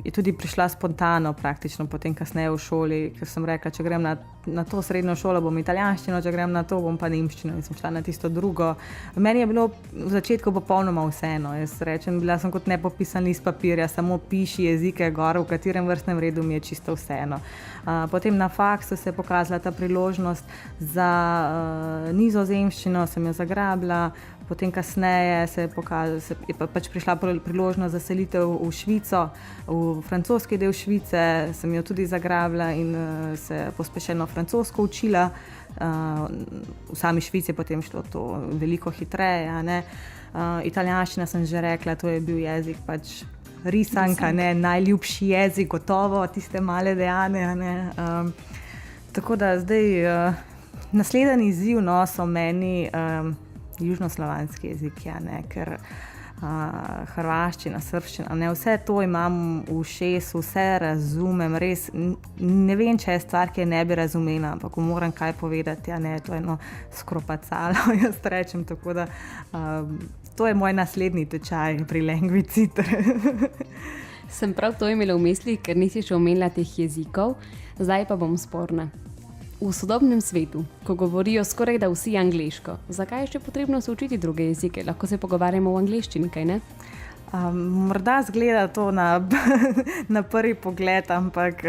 je tudi prišla spontano, praktično potem kasneje v šoli, ker sem rekla, če grem na to srednjo šolo, bom italijanščino, če grem na to, bom pa nemščino in sem šla na tisto drugo. Meni je bilo v začetku popolnoma vseeno. Jaz rečem, bila sem kot nepopisan list papirja, samo piši jezike gor, v katerem vrstnem redu mi je čisto vseeno. Potem na faksu se je pokazala ta priložnost za nizozemščino, sem jo zagrabila. Potem kasneje je pač prišla priložnost za selitev v Švico, v francoski del Švice, sem jo tudi zagrabila in se pospešeno francosko učila. V sami Švici je potem šlo to veliko hitreje. Italijanščina sem že rekla, to je bil jezik pač risanka, najljubši jezik, gotovo, tiste male Dejane. Tako da zdaj naslednji izziv so meni južnoslovanski jeziki, ker hrvaščina, srbščina, vse to imam v ušesu, vse razumem, res ne vem, če je stvar, ki je ne bi razumela, ampak moram kaj povedati, to je eno skropacalo, jaz rečem, tako da to je moj naslednji tečaj pri Language Sitter. Sem prav to imela v misli, ker nisi še omenila teh jezikov, zdaj pa bom sporna. V sodobnem svetu, ko govorijo skoraj da vsi angleško, zakaj je še potrebno se učiti druge jezike? Lahko se pogovarjamo v angleščini, kaj ne? Morda zgleda to na prvi pogled, ampak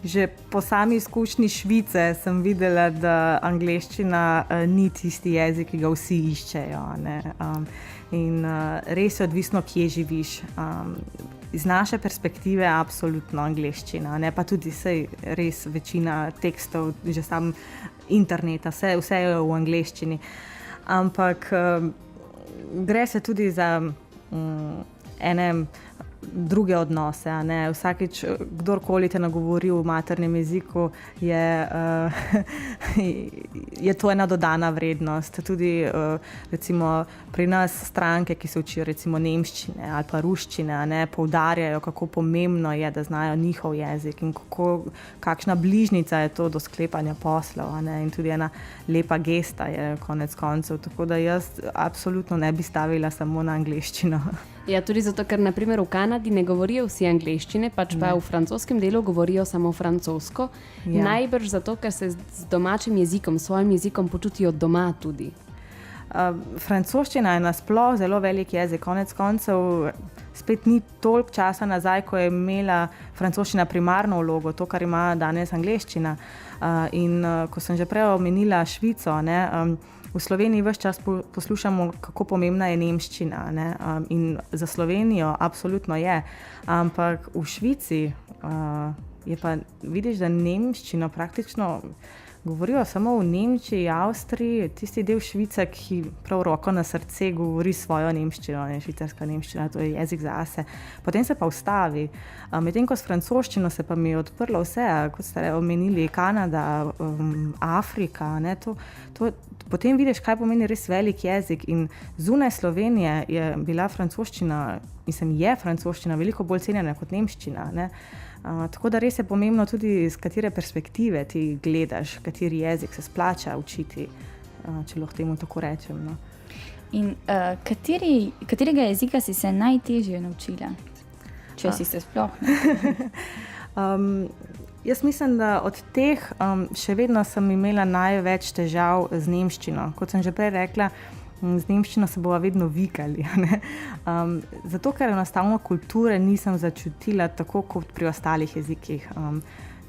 že po sami izkušnji Švice sem videla, da angleščina ni tisti jezik, ki ga vsi iščejo. In res je odvisno, kje živiš. Iz naše perspektive je absolutno angleščina, pa tudi res večina tekstov, že sam interneta, vse je v angleščini. Ampak gre se tudi za ene druge odnose. Vsakič, kdorkoli te nagovori v maternem jeziku, je to ena dodana vrednost. Tudi recimo pri nas stranke, ki se učijo recimo nemščine ali pa ruščine, poudarjajo, kako pomembno je, da znajo njihov jezik in kakšna bližnica je to do sklepanja poslov. In tudi ena lepa gesta je konec koncev. Tako da jaz absolutno ne bi stavila samo na angleščino. Ja, tudi zato, ker naprimer v Kanadi ne govorijo vsi angleščine, pač pa v francoskem delu govorijo samo francosko. Ja. Najbrž zato, ker se z domačim jezikom, svojim jezikom počutijo doma tudi. Francoščina je nasploh zelo velik jezik. Konec koncev spet ni toliko časa nazaj, ko je imela francoščina primarno vlogo, to, kar ima danes angleščina. In ko sem že prej omenila Švico, v Sloveniji ves čas poslušamo, kako pomembna je nemščina. In za Slovenijo absolutno je. Ampak v Švici je pa, vidiš, da nemščino praktično govorijo samo v Nemčiji, Avstriji, tisti del Švice, ki prav roko na srce govori svojo nemščino, švicarska nemščina, to je jezik zase. Potem se pa ustavi. Medtem ko s francoščino se pa mi je odprlo vse, kot ste omenili, Kanada, Afrika, potem vidiš, kaj pomeni res velik jezik. In zunaj Slovenije je bila francoščina, je francoščina veliko bolj cenjena kot nemščina. Tako da res je pomembno tudi, z katere perspektive ti gledaš, kateri jezik se splača učiti, če lahko temu tako rečem. In katerega jezika si se najtežje naučila, če si se sploh Jaz mislim, da od teh še vedno sem imela največ težav z nemščino. Kot sem že prej rekla, z nemščino se bova vedno vikali. Zato, ker enostavno kulture nisem začutila tako kot pri ostalih jezikih.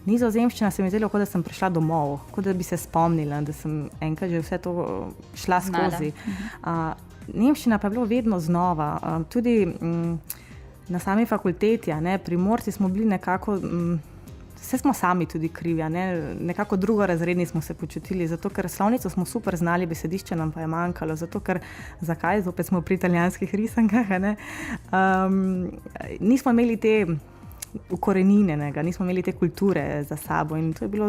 Nizozemščina se mi zdelo, kot da sem prišla domov, kot da bi se spomnila, da sem enkrat že vse to šla skozi. Nemščina pa je bilo vedno znova. Tudi na sami fakulteti, Primorci smo bili nekako... Vse smo sami tudi krivi, nekako drugorazredni smo se počutili, zato ker slovnico smo super znali, besedišče nam pa je manjkalo, zato ker, zakaj, zopet smo pri italijanskih risankah, nismo imeli te ukoreninjenega, nismo imeli te kulture za sabo in to je bilo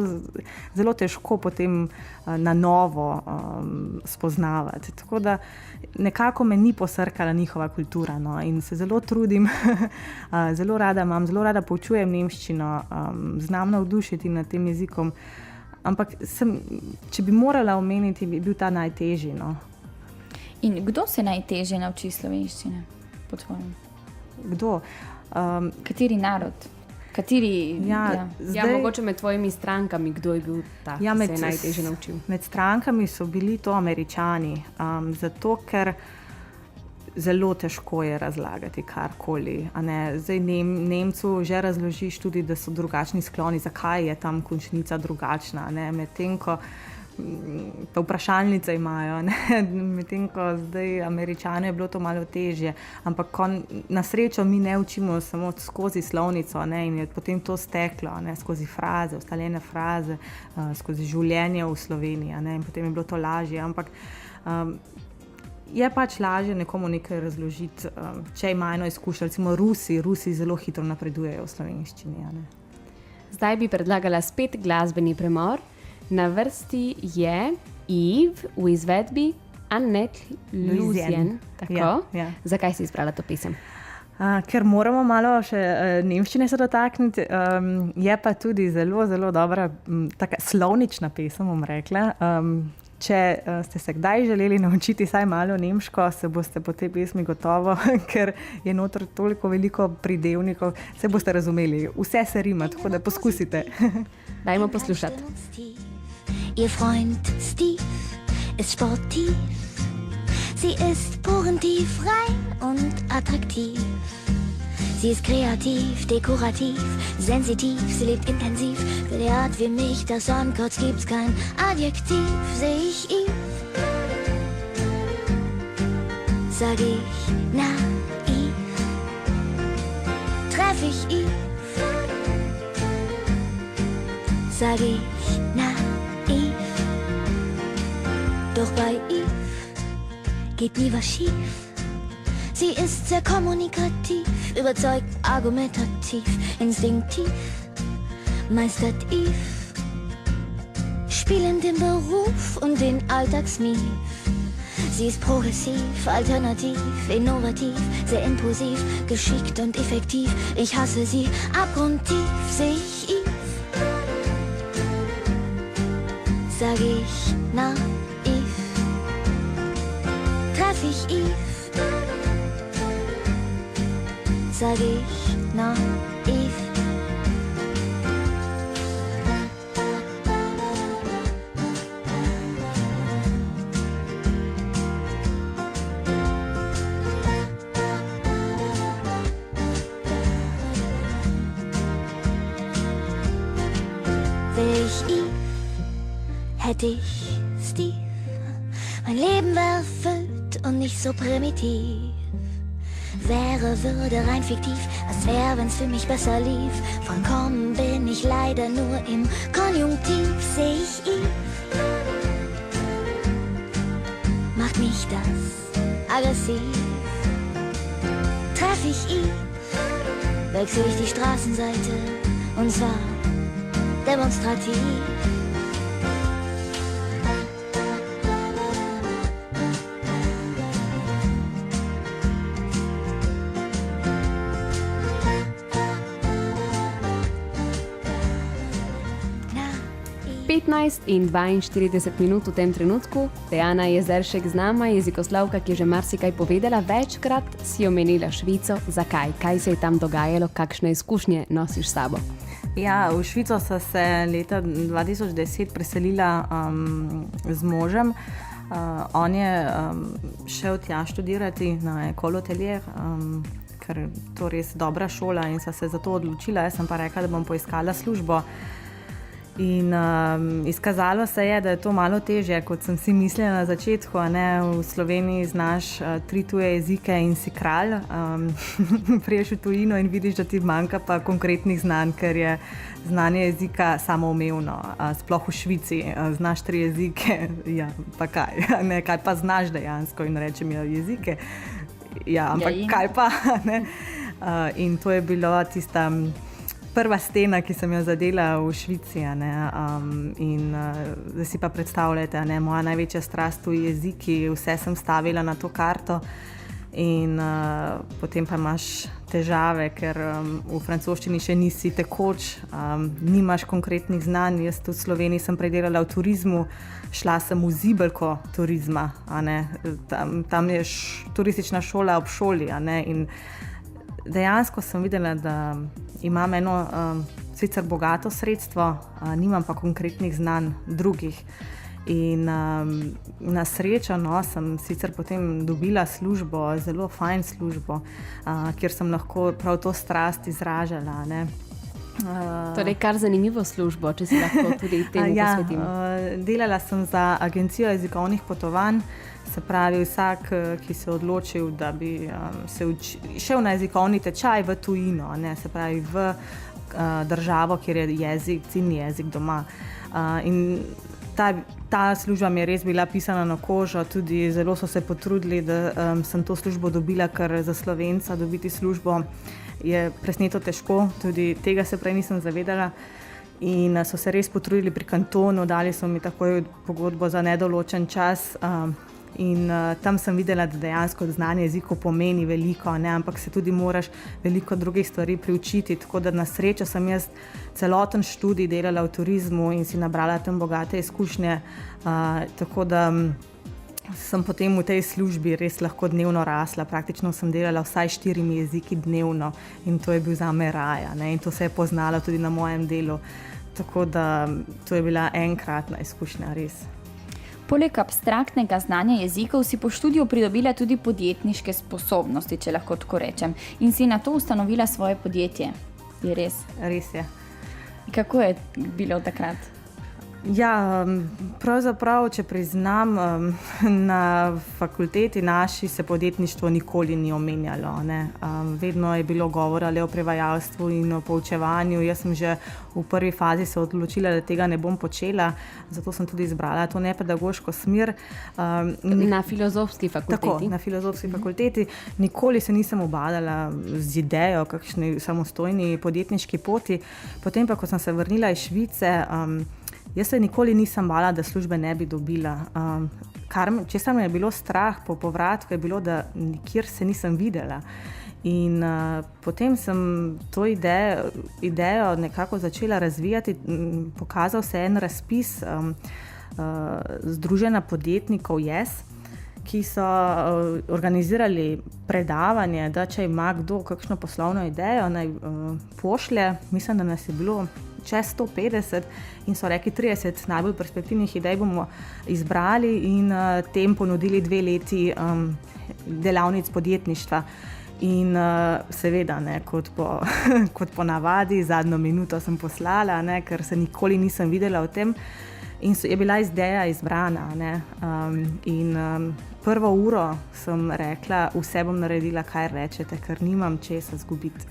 zelo težko potem na novo spoznavati. Tako da nekako me ni posrkala njihova kultura, in se zelo trudim, zelo rada poučujem nemščino, znam navdušiti nad tem jezikom, ampak če bi morala omeniti, bi bil ta najtežji. In kdo se najtežje nauči slovenščine, po tvojem? Kdo? Kateri narod? Mogoče med tvojimi strankami, kdo je bil ta, ki se je najtežje naučil? Med strankami so bili to Američani, zato ker zelo težko je razlagati karkoli. Zdaj Nemcu že razložiš tudi, da so drugačni skloni, zakaj je tam končnica drugačna, medtem ko pa vprašalnice imajo, medtem ko zdaj Američane je bilo to malo težje, ampak na srečo mi ne učimo samo skozi slovnico, in je potem to steklo, skozi fraze, ustaljene fraze, skozi življenje v Sloveniji, in potem je bilo to lažje, ampak je pač lažje nekomu nekaj razložiti, če ima eno izkušnjo. Recimo Rusi zelo hitro napredujejo v slovenščini. Zdaj bi predlagala spet glasbeni premor. Na vrsti je Eve v izvedbi Annette Lusien. Tako? Ja. Zakaj si izbrala to pesem? Ker moramo malo še nemščine se dotakniti, je pa tudi zelo, zelo dobra, taka slovnična pesem, bom rekla. Če ste se kdaj želeli naučiti vsaj malo nemško, se boste po tej pesmi gotovo, ker je noter toliko veliko pridevnikov, se boste razumeli. Vse se rima, tako da poskusite. Dajmo poslušati. Ihr Freund Steve ist sportiv. Sie ist porentief, rein und attraktiv. Sie ist kreativ, dekorativ, sensitiv. Sie lebt intensiv. Für die Art wie mich, das Sonnenkurz gibt's kein Adjektiv. Seh ich Eve, sag ich naiv. Treff ich Eve, sag ich naiv. Doch bei Eve geht nie was schief. Sie ist sehr kommunikativ, überzeugt, argumentativ, instinktiv, meistert Eve, spielend den Beruf und den Alltagsmief. Sie ist progressiv, alternativ, innovativ, sehr impulsiv, geschickt und effektiv. Ich hasse sie abgrundtief, seh ich Eve, sag ich naiv. Treff ich Eve, sag ich naiv. Wär ich Eve, hätte ich Steve. Mein Leben wär erfüllt und nicht so primitiv. Wäre, würde rein fiktiv, was wär, wenn's für mich besser lief. Vollkommen bin ich leider nur im Konjunktiv. Seh ich Eve, macht mich das aggressiv. Treff ich Eve, wechsel ich die Straßenseite, und zwar demonstrativ. In 42 minut v tem trenutku. Dejana Jezeršek z nama, jezikoslovka, ki je že marsikaj povedala, večkrat si omenila Švico. Zakaj? Kaj se je tam dogajalo? Kakšne izkušnje nosiš s sabo? Ja, v Švico so se leta 2010 preselila z možem. On je šel tja študirati na ekoloteljer, ker je to res dobra šola in sva se za to odločila. Jaz sem pa rekla, da bom poiskala službo. In izkazalo se je, da je to malo težje, kot sem si mislila na začetku. V Sloveniji znaš 3 tuje jezike in si kralj. Priješ v tujino in vidiš, da ti manjka pa konkretnih znanj, ker je znanje jezika samoumevno. Sploh v Švici znaš 3 jezike, ja, pa kaj? Kaj pa znaš dejansko in rečem jezike? Ja, ampak kaj pa? In to je bilo tista prva stena, ki sem jo zadela v Švici. In zdaj si pa predstavljate, moja največja strast v jeziki, vse sem stavila na to karto in potem pa imaš težave, ker v francoščini še nisi tekoč, nimaš konkretnih znanj. Jaz v Sloveniji sem predelala v turizmu, šla sem v zibelko turizma. Tam je turistična šola ob šoli. In dejansko sem videla, da imam eno sicer bogato sredstvo, nimam pa konkretnih znanj drugih. In na srečo sem sicer potem dobila službo, zelo fajn službo, kjer sem lahko prav to strast izražala. Torej, kar zanimivo službo, če si lahko tudi temu posvetimo. Delala sem za agencijo jezikovnih potovanj. Se pravi, vsak, ki se je odločil, da bi šel na jezikovni tečaj v tujino, se pravi v državo, kjer je ciljni jezik doma. In ta služba mi je res bila pisana na kožo, tudi zelo so se potrudili, da sem to službo dobila, ker za Slovenca dobiti službo je presneto težko, tudi tega se prej nisem zavedala. In so se res potrudili pri kantonu, dali so mi takoj pogodbo za nedoločen čas, In tam sem videla, da dejansko znanje jezikov pomeni veliko, ne, ampak se tudi moraš veliko drugih stvari priučiti, tako da na srečo sem jaz celoten študij delala v turizmu in si nabrala tam bogate izkušnje, tako da sem potem v tej službi res lahko dnevno rasla. Praktično sem delala vsaj 4 jeziki dnevno in to je bil zame raja, ne, in to se je poznalo tudi na mojem delu, tako da to je bila enkratna izkušnja, res. Poleg abstraktnega znanja jezikov si po študiju pridobila tudi podjetniške sposobnosti, če lahko tako rečem, in si na to ustanovila svoje podjetje. Je res? Res je. Kako je bilo takrat? Ja, pravzaprav, če priznam, na fakulteti naši se podjetništvo nikoli ni omenjalo, ne. Vedno je bilo govora le o prevajalstvu in o poučevanju. Jaz sem že v prvi fazi se odločila, da tega ne bom počela, zato sem tudi izbrala to nepedagoško smer. Na filozofski fakulteti? Tako, na filozofski fakulteti. Nikoli se nisem ubadala z idejo kakšni samostojni podjetniški poti. Potem pa, ko sem se vrnila iz Švice, jaz se nikoli nisem bala, da službe ne bi dobila. Česar me je bilo strah po povratku, je bilo, da nikjer se nisem videla. In potem sem to idejo nekako začela razvijati. Pokazal se je en razpis Združenja podjetnikov Yes, ki so organizirali predavanje, da če ima kdo kakšno poslovno idejo, naj pošlje. Mislim, da nas je bilo čez 150 in so rekli 30 najbolj perspektivnih idej bomo izbrali in tem ponudili 2 leti delavnic podjetništva. In seveda, ne, kot po navadi, zadnjo minuto sem poslala, ne, ker se nikoli nisem videla o tem. In je bila ideja izbrana, ne. Prvo uro sem rekla, vse bom naredila, kaj rečete, ker nimam česa izgubiti.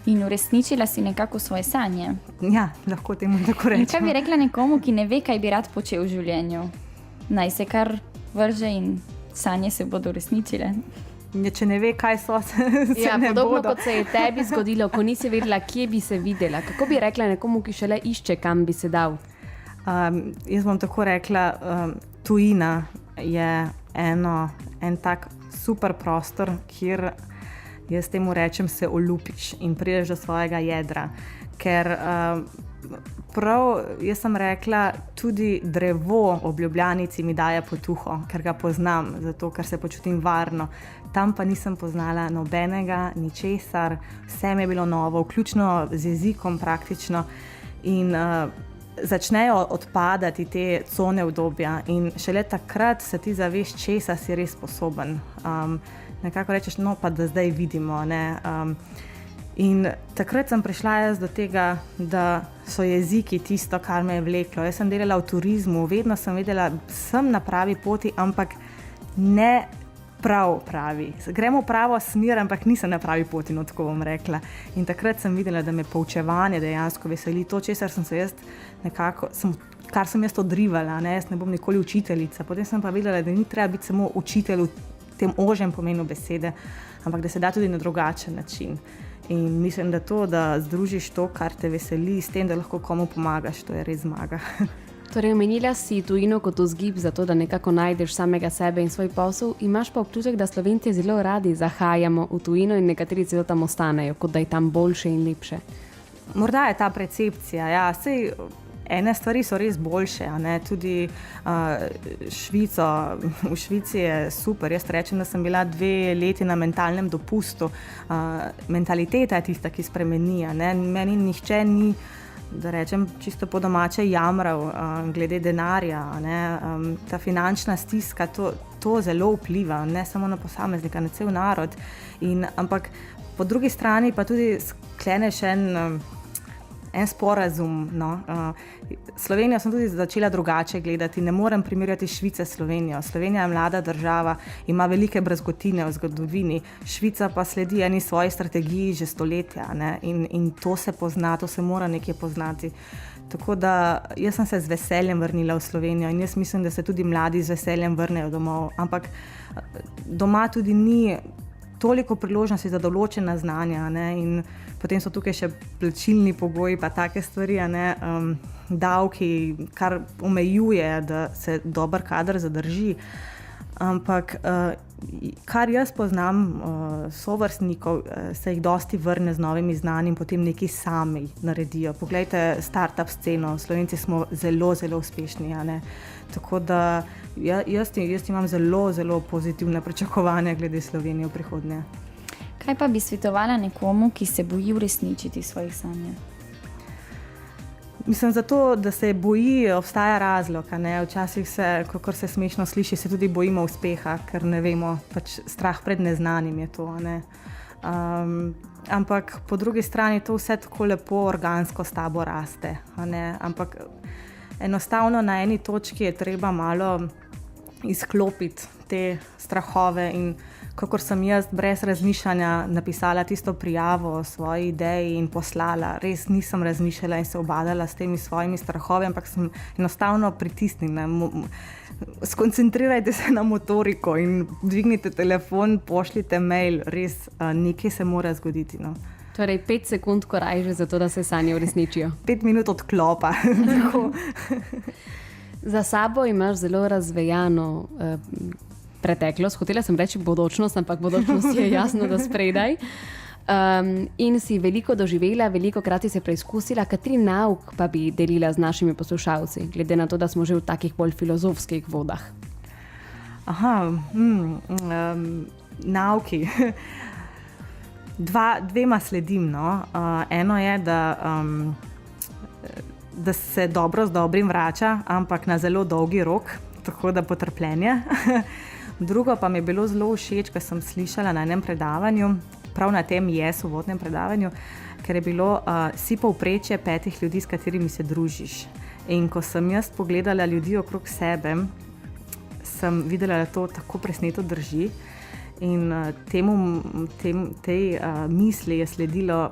In uresničila si nekako svoje sanje. Ja, lahko temu tako rečem. In kaj bi rekla nekomu, ki ne ve, kaj bi rad počel v življenju? Naj se kar vrže in sanje se bodo uresničile. Če ne ve, kaj so, se ne podobno bodo. kot se je tebi zgodilo, ko nisi vedela, kje bi se videla. Kako bi rekla nekomu, ki šele išče, kam bi se dal? Jaz bom tako rekla, tujina je en tak super prostor, kjer jaz temu rečem, se olupiš in prideš do svojega jedra. Ker prav, jaz sem rekla, tudi drevo ob Ljubljanici mi daje potuho, ker ga poznam, zato ker se počutim varno. Tam pa nisem poznala nobenega, ničesar, vse mi je bilo novo, vključno z jezikom praktično. In začnejo odpadati te cone udobja in šele takrat se ti zaveš, česa si res sposoben. Nekako rečeš, no pa da zdaj vidimo, ne. In takrat sem prišla jaz do tega, da so jeziki tisto, kar me je vleklo. Jaz sem delala v turizmu, vedno sem vedela, sem na pravi poti, ampak ne pravi. Gremo v pravo smer, ampak nisem na pravi poti, no tako bom rekla. In takrat sem videla, da me poučevanje dejansko veseli. To, česar sem se jaz nekako, kar sem jaz odrivala, ne, jaz ne bom nikoli učiteljica. Potem sem pa videla, da ni treba biti samo učitelj v tem ožjem pomenu besede, ampak da se da tudi na drugačen način. In mislim, da to, da združiš to, kar te veseli, s tem, da lahko komu pomagaš, to je res zmaga. Torej, omenila si tujino kot vzgib za to, da nekako najdeš samega sebe in svoj posel. Imaš pa občutek, da Slovenci zelo radi zahajamo v tujino in nekateri celo tam ostanejo, kot da je tam boljše in lepše. Morda je ta percepcija, ja, sej ene stvari so res boljše, a ne, tudi Švico, v Švici je super, jaz rečem, da sem bila 2 leti na mentalnem dopustu, mentaliteta je tista, ki spremeni, a ne, meni nihče ni, da rečem, čisto po domače jamral glede denarja, a ne, ta finančna stiska, to zelo vpliva, ne samo na posameznika, na cel narod, ampak po drugi strani pa tudi skleneš en sporazum, no. Slovenijo sem tudi začela drugače gledati, ne morem primerjati Švice s Slovenijo. Slovenija je mlada država, ima velike brazgotine v zgodovini, Švica pa sledi eni svoji strategiji že stoletja, ne. In to se pozna, to se mora nekje poznati. Tako da jaz sem se z veseljem vrnila v Slovenijo in jaz mislim, da se tudi mladi z veseljem vrnejo domov, ampak doma tudi ni toliko priložnosti za določena znanja, ne, in potem so tukaj še plačilni pogoji, pa take stvari, ne, davki, kar omejuje, da se dober kader zadrži. Ampak kar jaz poznam sovrstnikov, se jih dosti vrne z novimi znanji in potem nekaj sami naredijo. Poglejte startup sceno, Slovenci smo zelo, zelo uspešni, a ne? Tako da jaz imam zelo, zelo pozitivne pričakovanja glede Slovenije v prihodnje. Kaj pa bi svetovala nekomu, ki se boji uresničiti svojih sanj? Mislim, zato, da se boji, obstaja razlog, a ne? Včasih se, kakor se smešno sliši, se tudi bojimo uspeha, ker ne vemo, pač strah pred neznanim je to, a ne? Ampak po drugi strani to vse tako lepo organsko s tabo raste, a ne? Ampak enostavno na eni točki je treba malo izklopiti te strahove in kakor sem jaz brez razmišljanja napisala tisto prijavo o svoji ideji in poslala, res nisem razmišljala in se obadala s temi svojimi strahovi, ampak sem enostavno pritisnila. Skoncentrirajte se na motoriko in dvignite telefon, pošljite mail, res nekaj se mora zgoditi. No. Torej 5 sekund korajže za to, da se sanje uresničijo. 5 minut odklopa. Za sabo imaš zelo razvejano preteklost, hotela sem reči bodočnost, ampak bodočnost je jasno, da spredaj. In si veliko doživela, veliko krat si se preizkusila. Kateri nauk pa bi delila z našimi poslušalci, glede na to, da smo že v takih bolj filozofskih vodah? Nauki. Dvema sledim. No. Eno je, da se dobro z dobrim vrača, ampak na zelo dolgi rok, tako da potrpljenje. Drugo pa mi je bilo zelo všeč, ko sem slišala na enem predavanju, prav na tem uvodnem predavanju, ker je bilo si povprečje 5 ljudi, s katerimi se družiš. In ko sem jaz pogledala ljudi okrog sebe, sem videla, da to tako presneto drži. In tej misli je sledilo: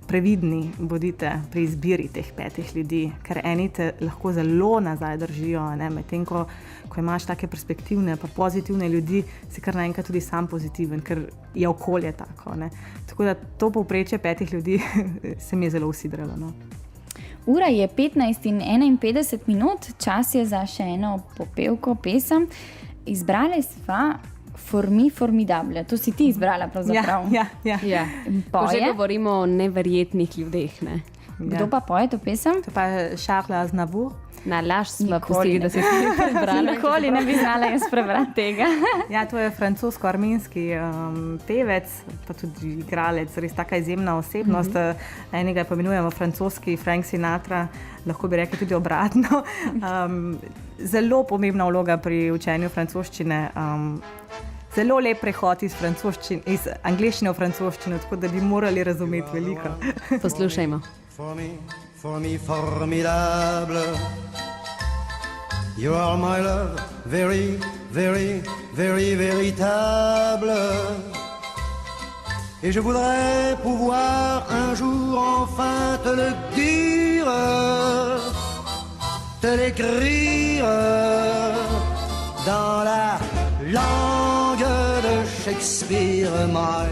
previdni bodite pri izbiri teh 5 ljudi, ker eni te lahko zelo nazaj držijo, ne? Medtem ko imaš take perspektivne pa pozitivne ljudi, si kar naenkrat tudi sam pozitiven, ker je okolje tako. Ne? Tako da to povprečje 5 ljudi se mi je zelo usidralo. No? Ura je 15:51 minut, čas je za še eno popevko, pesem. Izbrali sva Formi formidable. To si ti izbrala pravzaprav. Ja. Ko že govorimo o neverjetnih ljudeh, ne? Kdo pa poje to pesem? To pa je Charles Aznavour. Na laž smo pustili, da si ti prebrala. Nikoli ne bi znala jaz prebrati tega. Ja, to je francosko-armenski pevec, pa tudi igralec, res taka izjemna osebnost. Enega pomenujemo francoski Frank Sinatra, lahko bi rekli tudi obratno. Zelo pomembna vloga pri učenju francoščine. Zelo lep prehod iz angleščine v francoščino, tako da bi morali razumeti veliko. Poslušajmo. Formi formidable, you are my love, very, very, very véritable. Et je voudrais pouvoir un jour enfin te le dire, te l'écrire dans la langue de Shakespeare, my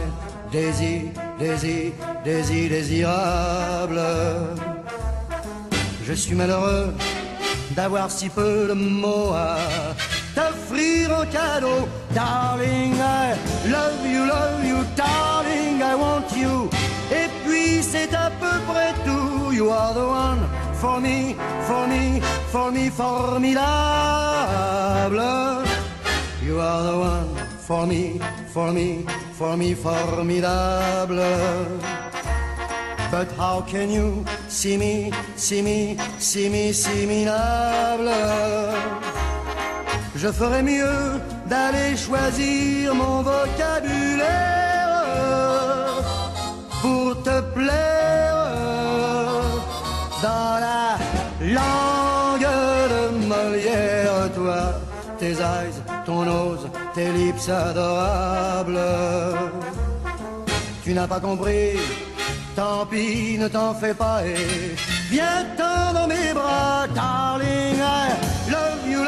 désir, désir, désir, désirable. Je suis malheureux d'avoir si peu de mots à t'offrir en cadeau. Darling, I love you, darling, I want you. Et puis c'est à peu près tout. You are the one for me, for me, for me, formidable. You are the one for me, for me, for me, formidable. But how can you see me, see me, see me, see me minable? Je ferais mieux d'aller choisir mon vocabulaire pour te plaire dans la langue de Molière. Toi, tes eyes, ton nose, tes lips adorables. Tu n'as pas compris? Tant pis, ne t'en fais pas et viens-t'en dans mes bras. Darling, I love you,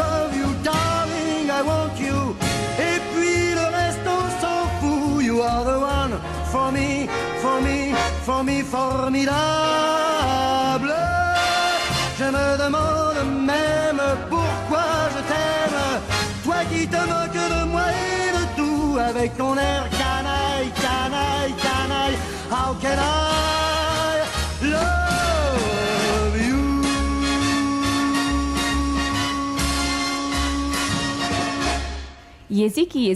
darling, I want you. Et puis le reste on s'en fout. You are the one for me, for me, for me, formidable. Je me demande même pourquoi je t'aime, toi qui te moques avec ton air canaille, canaille, canaille. How can I love you? Jeziki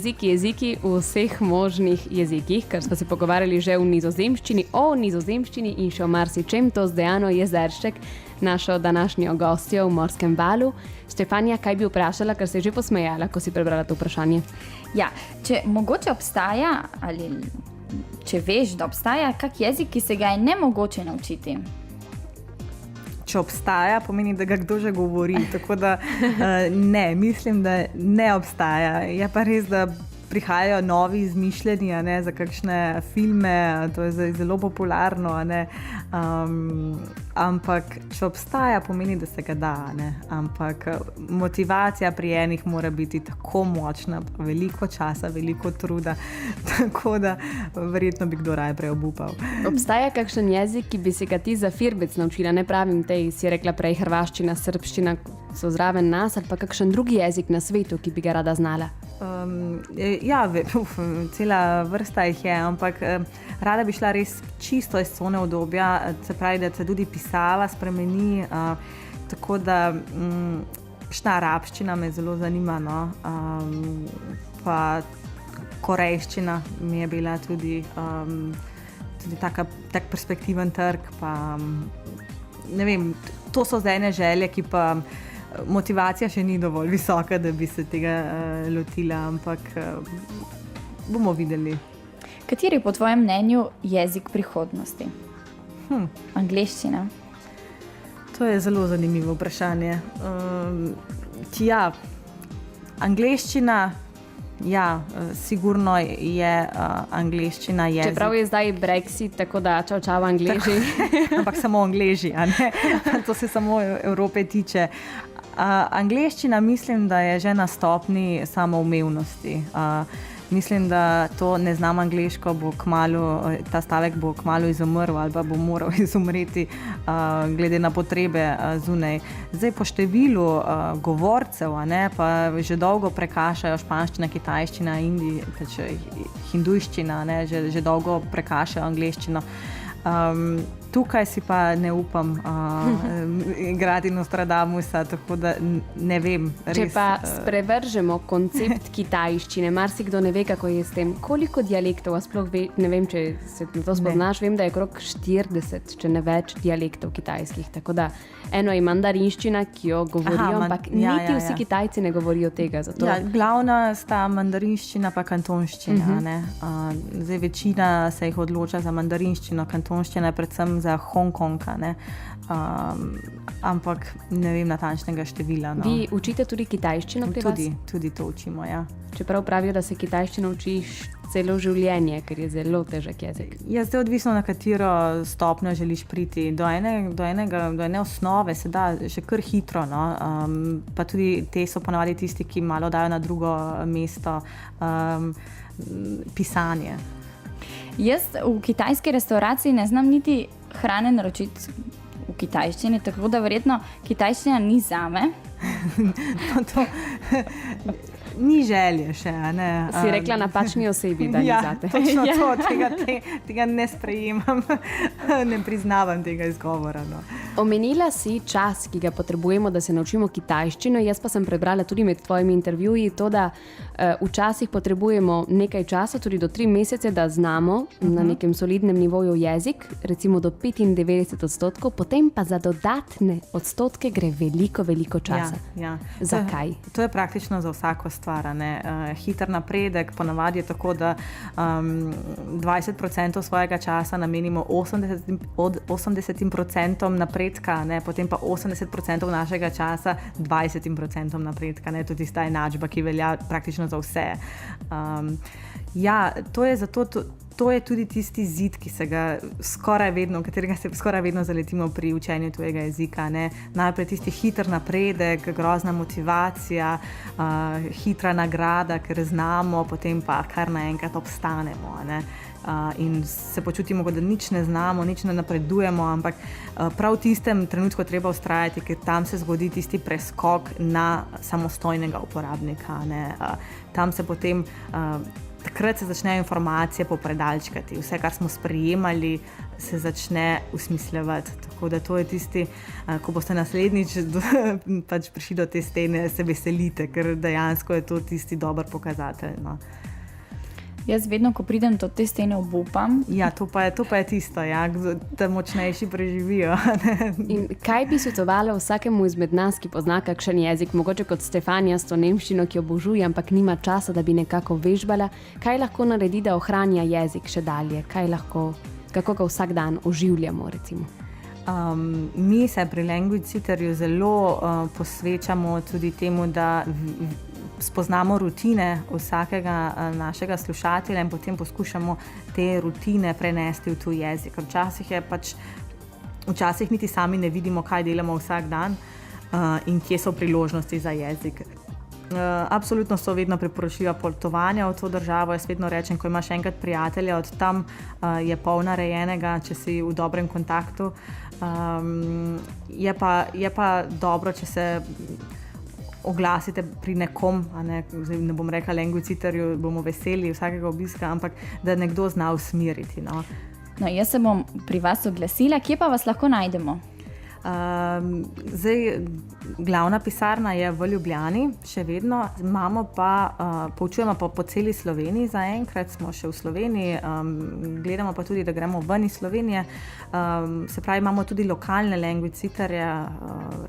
v vseh možnih jezikih, ker smo se pogovarjali že v nizozemščini, o nizozemščini in še o marsičem, to z Dejano Jezeršek, našo današnjo gostjo v Morskem valu. Štefanja, kaj bi vprašala, ker se je že posmejala, ko si prebrala to vprašanje? Ja, če mogoče obstaja, ali če veš, da obstaja kak jezik, ki se ga je nemogoče naučiti. Če obstaja, pomeni, da ga kdo že govori. Tako da ne, mislim, da ne obstaja. Je pa res, da prihajajo novi izmišljeni, a ne, za kakšne filme, to je zelo popularno, a ne. Ampak če obstaja, pomeni, da se ga da, a ne. Ampak motivacija pri enih mora biti tako močna, veliko časa, veliko truda, tako da verjetno bi kdo raje prej obupal. Obstaja kakšen jezik, ki bi se ga ti za firbec naučila? Ne pravim tej, si rekla prej hrvaščina, srbščina so zraven nas, ali pa kakšen drugi jezik na svetu, ki bi ga rada znala? Cela vrsta jih je, ampak rada bi šla res čisto iz cone obdobja, se pravi, da se tudi pisava spremeni, tako da arabščina me zelo zanima, no? Pa korejščina mi je bila tudi tak perspektiven trg, pa ne vem, to so zdaj ene želje, ki pa motivacija še ni dovolj visoka, da bi se tega lotila, ampak bomo videli. Kateri po tvojem mnenju jezik prihodnosti? Angleščina. To je zelo zanimivo vprašanje. Angleščina, sigurno je angleščina jezik. Čeprav je zdaj Brexit, tako da čau Angleži. Ampak samo Angleži, a ne? To se samo Evrope tiče. Angleščina mislim, da je že na stopni samoumevnosti. Mislim, da to ne znam angleško, ta stavek bo kmalu izumrl ali pa bo moral izumreti glede na potrebe zunaj. Zdaj po številu govorcev, pa že dolgo prekašajo španščina, kitajščina, hindujščina, že dolgo prekašajo angleščino. Tukaj si pa ne upam igrati Nostradamusa, tako da ne vem. Če pa sprevržemo koncept kitajščine, marsikdo ne ve, kako je s tem. Koliko dialektov, sploh ne vem, če se na to spoznaš, vem, da je okrog 40, če ne več dialektov kitajskih. Tako da eno je mandarinščina, ki jo govorijo, ampak niti vsi Kitajci ne govorijo tega. Zato... Ja, glavna sta mandarinščina pa kantonščina. Zdaj večina se jih odloča za mandarinščino, kantonščina je predvsem za Hongkonga, ampak ne vem natančnega števila. No. Vi učite tudi kitajščino pri vas? Tudi to učimo, ja. Čeprav pravijo, da se kitajščino učiš celo življenje, ker je zelo težek jezik. Ja, zdaj odvisno, na katero stopnjo želiš priti. Do ene osnove se da še kar hitro, no. Pa tudi te so ponavadi tisti, ki malo dajo na drugo mesto pisanje. Jaz v kitajski restauraciji ne znam niti hrane naročiti v kitajščini, tako da verjetno kitajščina ni zame. Ni želje še, a ne? Si rekla napačni osebi, da ni zate. Točno to, tega ne sprejemam, ne priznavam tega izgovora. No. Omenila si čas, ki ga potrebujemo, da se naučimo kitajščino. Jaz pa sem prebrala tudi med tvojimi intervjuji to, da včasih potrebujemo nekaj časa, tudi do 3 mesece, da znamo na nekem solidnem nivoju jezik, recimo do 95%, potem pa za dodatne odstotke gre veliko časa. Ja. Zakaj? To je praktično za vsako stvar. Hiter napredek, ponavadi je tako, da 20% svojega časa namenimo 80% napredka, potem pa 80% našega časa 20% napredka. To je tista enačba, ki velja praktično za vse. To je zato... To je tudi tisti zid, katerega se skoraj vedno zaletimo pri učenju tujega jezika. Najprej tisti hiter napredek, grozna motivacija, hitra nagrada, ker znamo, potem pa kar naenkrat obstanemo. In se počutimo, da nič ne znamo, nič ne napredujemo, ampak prav v tistem trenutku treba vztrajati, ker tam se zgodi tisti preskok na samostojnega uporabnika. Tam se potem takrat se začnejo informacije popredalčkati. Vse, kar smo sprejemali, se začne usmislevati. Tako da to je tisti, ko boste naslednjič pač prišli do te stene, se veselite, ker dejansko je to tisti dober pokazatelj. No. Jaz vedno, ko pridem do te stene, obupam. Ja, to pa je tisto, ja, da močnejši preživijo. In kaj bi svetovala vsakemu izmed nas, ki pozna kakšen jezik, mogoče kot Stefanija s to nemščino, ki obožuje, ampak nima časa, da bi nekako vežbala, kaj lahko naredi, da ohranja jezik še dalje? Kako ga vsak dan oživljamo, recimo? Mi se pri Language Sitterju zelo posvečamo tudi temu, da spoznamo rutine vsakega našega slušatelja in potem poskušamo te rutine prenesti v tuj jezik. Včasih niti sami ne vidimo, kaj delamo vsak dan in kje so priložnosti za jezik. Absolutno so vedno priporočljiva potovanja v to državo. Jaz vedno rečem, ko imaš enkrat prijatelja, od tam je pol narejenega, če si v dobrem kontaktu. Je pa dobro, če se oglasite pri nekom, ne bom rekla Language Sitterju, bomo veseli vsakega obiska, ampak da nekdo zna usmeriti. No, jaz se bom pri vas oglasila. Kje pa vas lahko najdemo? Glavna pisarna je v Ljubljani, še vedno, poučujemo pa po celi Sloveniji, zaenkrat smo še v Sloveniji, gledamo pa tudi, da gremo ven iz Slovenije, se pravi, imamo tudi lokalne language sitterje,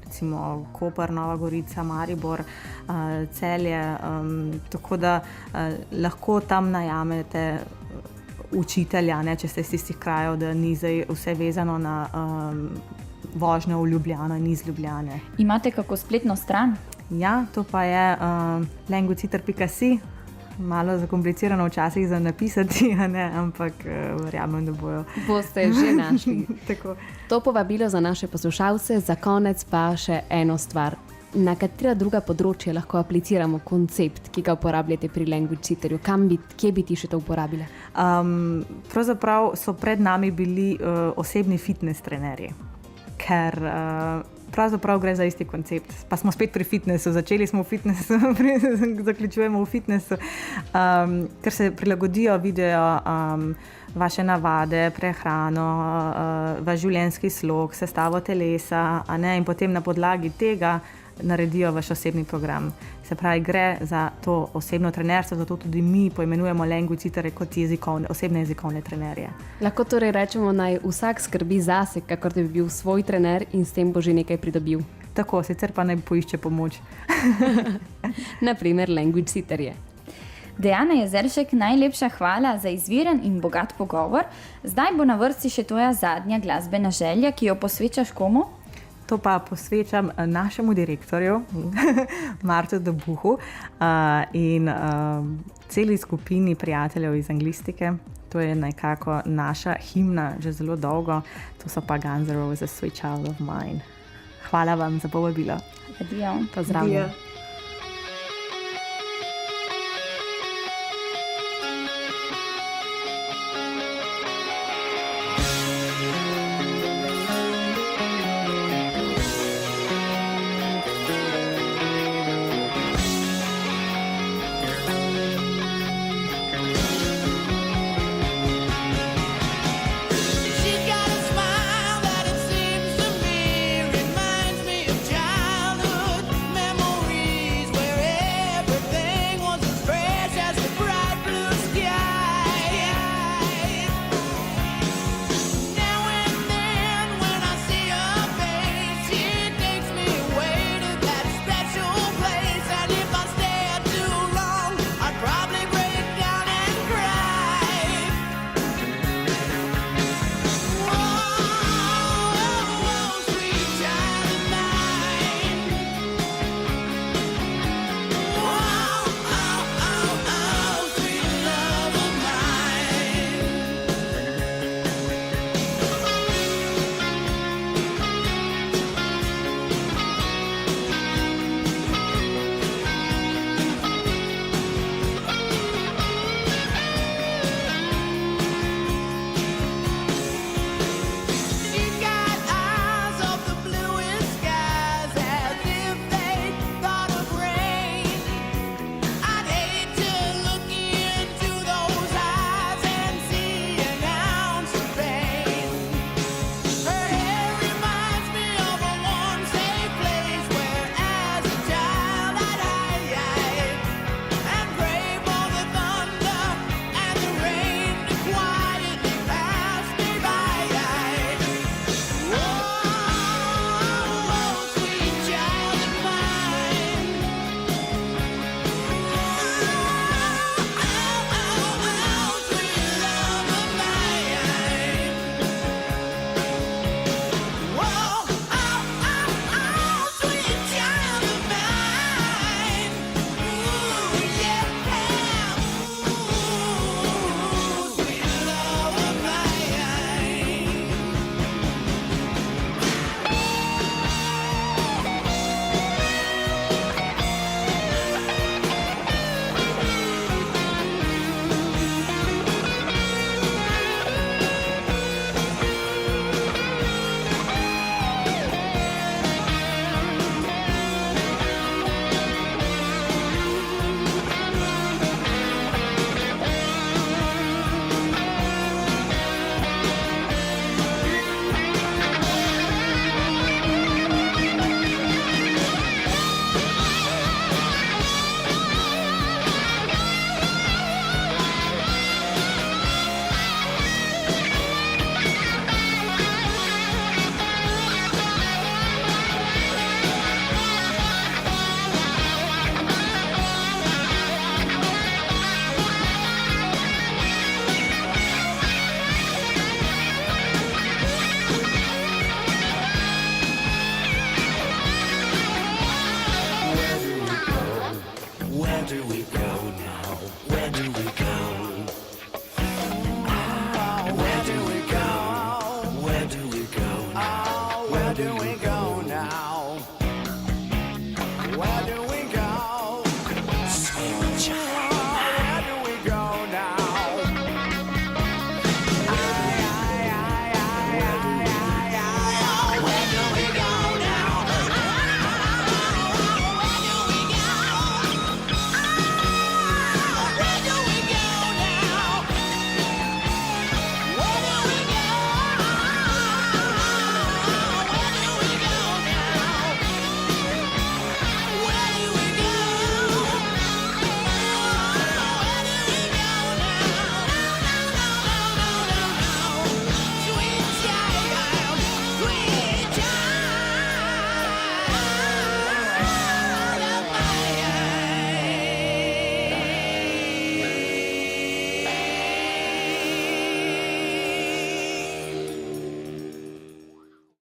recimo Koper, Nova Gorica, Maribor, Celje, tako da lahko tam najamete učitelja, če ste iz tistih krajev, da ni zdaj vse vezano na vožnjo v Ljubljano in iz Ljubljane. Imate kako spletno stran? Ja, to pa je languagesitter.si. Malo zakomplicirano včasih za napisati, ampak verjamem, da boste že našli. Tako. To povabilo za naše poslušalce, za konec pa še eno stvar. Na katera druga področja lahko apliciramo koncept, ki ga uporabljate pri Language Sitterju? Kje bi ti še to uporabila? Pravzaprav so pred nami bili osebni fitness trenerji. Ker pravzaprav gre za isti koncept. Pa smo spet pri fitnessu, začeli smo v fitnessu, zaključujemo v fitnessu, ker se prilagodijo, vidijo vaše navade, prehrano, vaš življenjski slog, sestavo telesa, in potem na podlagi tega naredijo vaš osebni program. Se pravi, gre za to osebno trenerstvo, zato tudi mi poimenujemo language sitterje kot osebne jezikovne trenerje. Lahko torej rečemo, naj vsak skrbi zase, kakor da bi bil svoj trener in s tem bo že nekaj pridobil. Tako, sicer pa naj poišče pomoč. Naprimer, language sitterje. Dejana Jezeršek, najlepša hvala za izviren in bogat pogovor. Zdaj bo na vrsti še tvoja zadnja glasbena želja, ki jo posvečaš komu? To pa posvečam našemu direktorju, Martu Dobuhu, in celi skupini prijateljev iz anglistike. To je nekako naša himna že zelo dolgo. To so pa Guns N' Roses, Sweet Child of Mine. Hvala vam za povabilo. Adijo. Pozdravljam.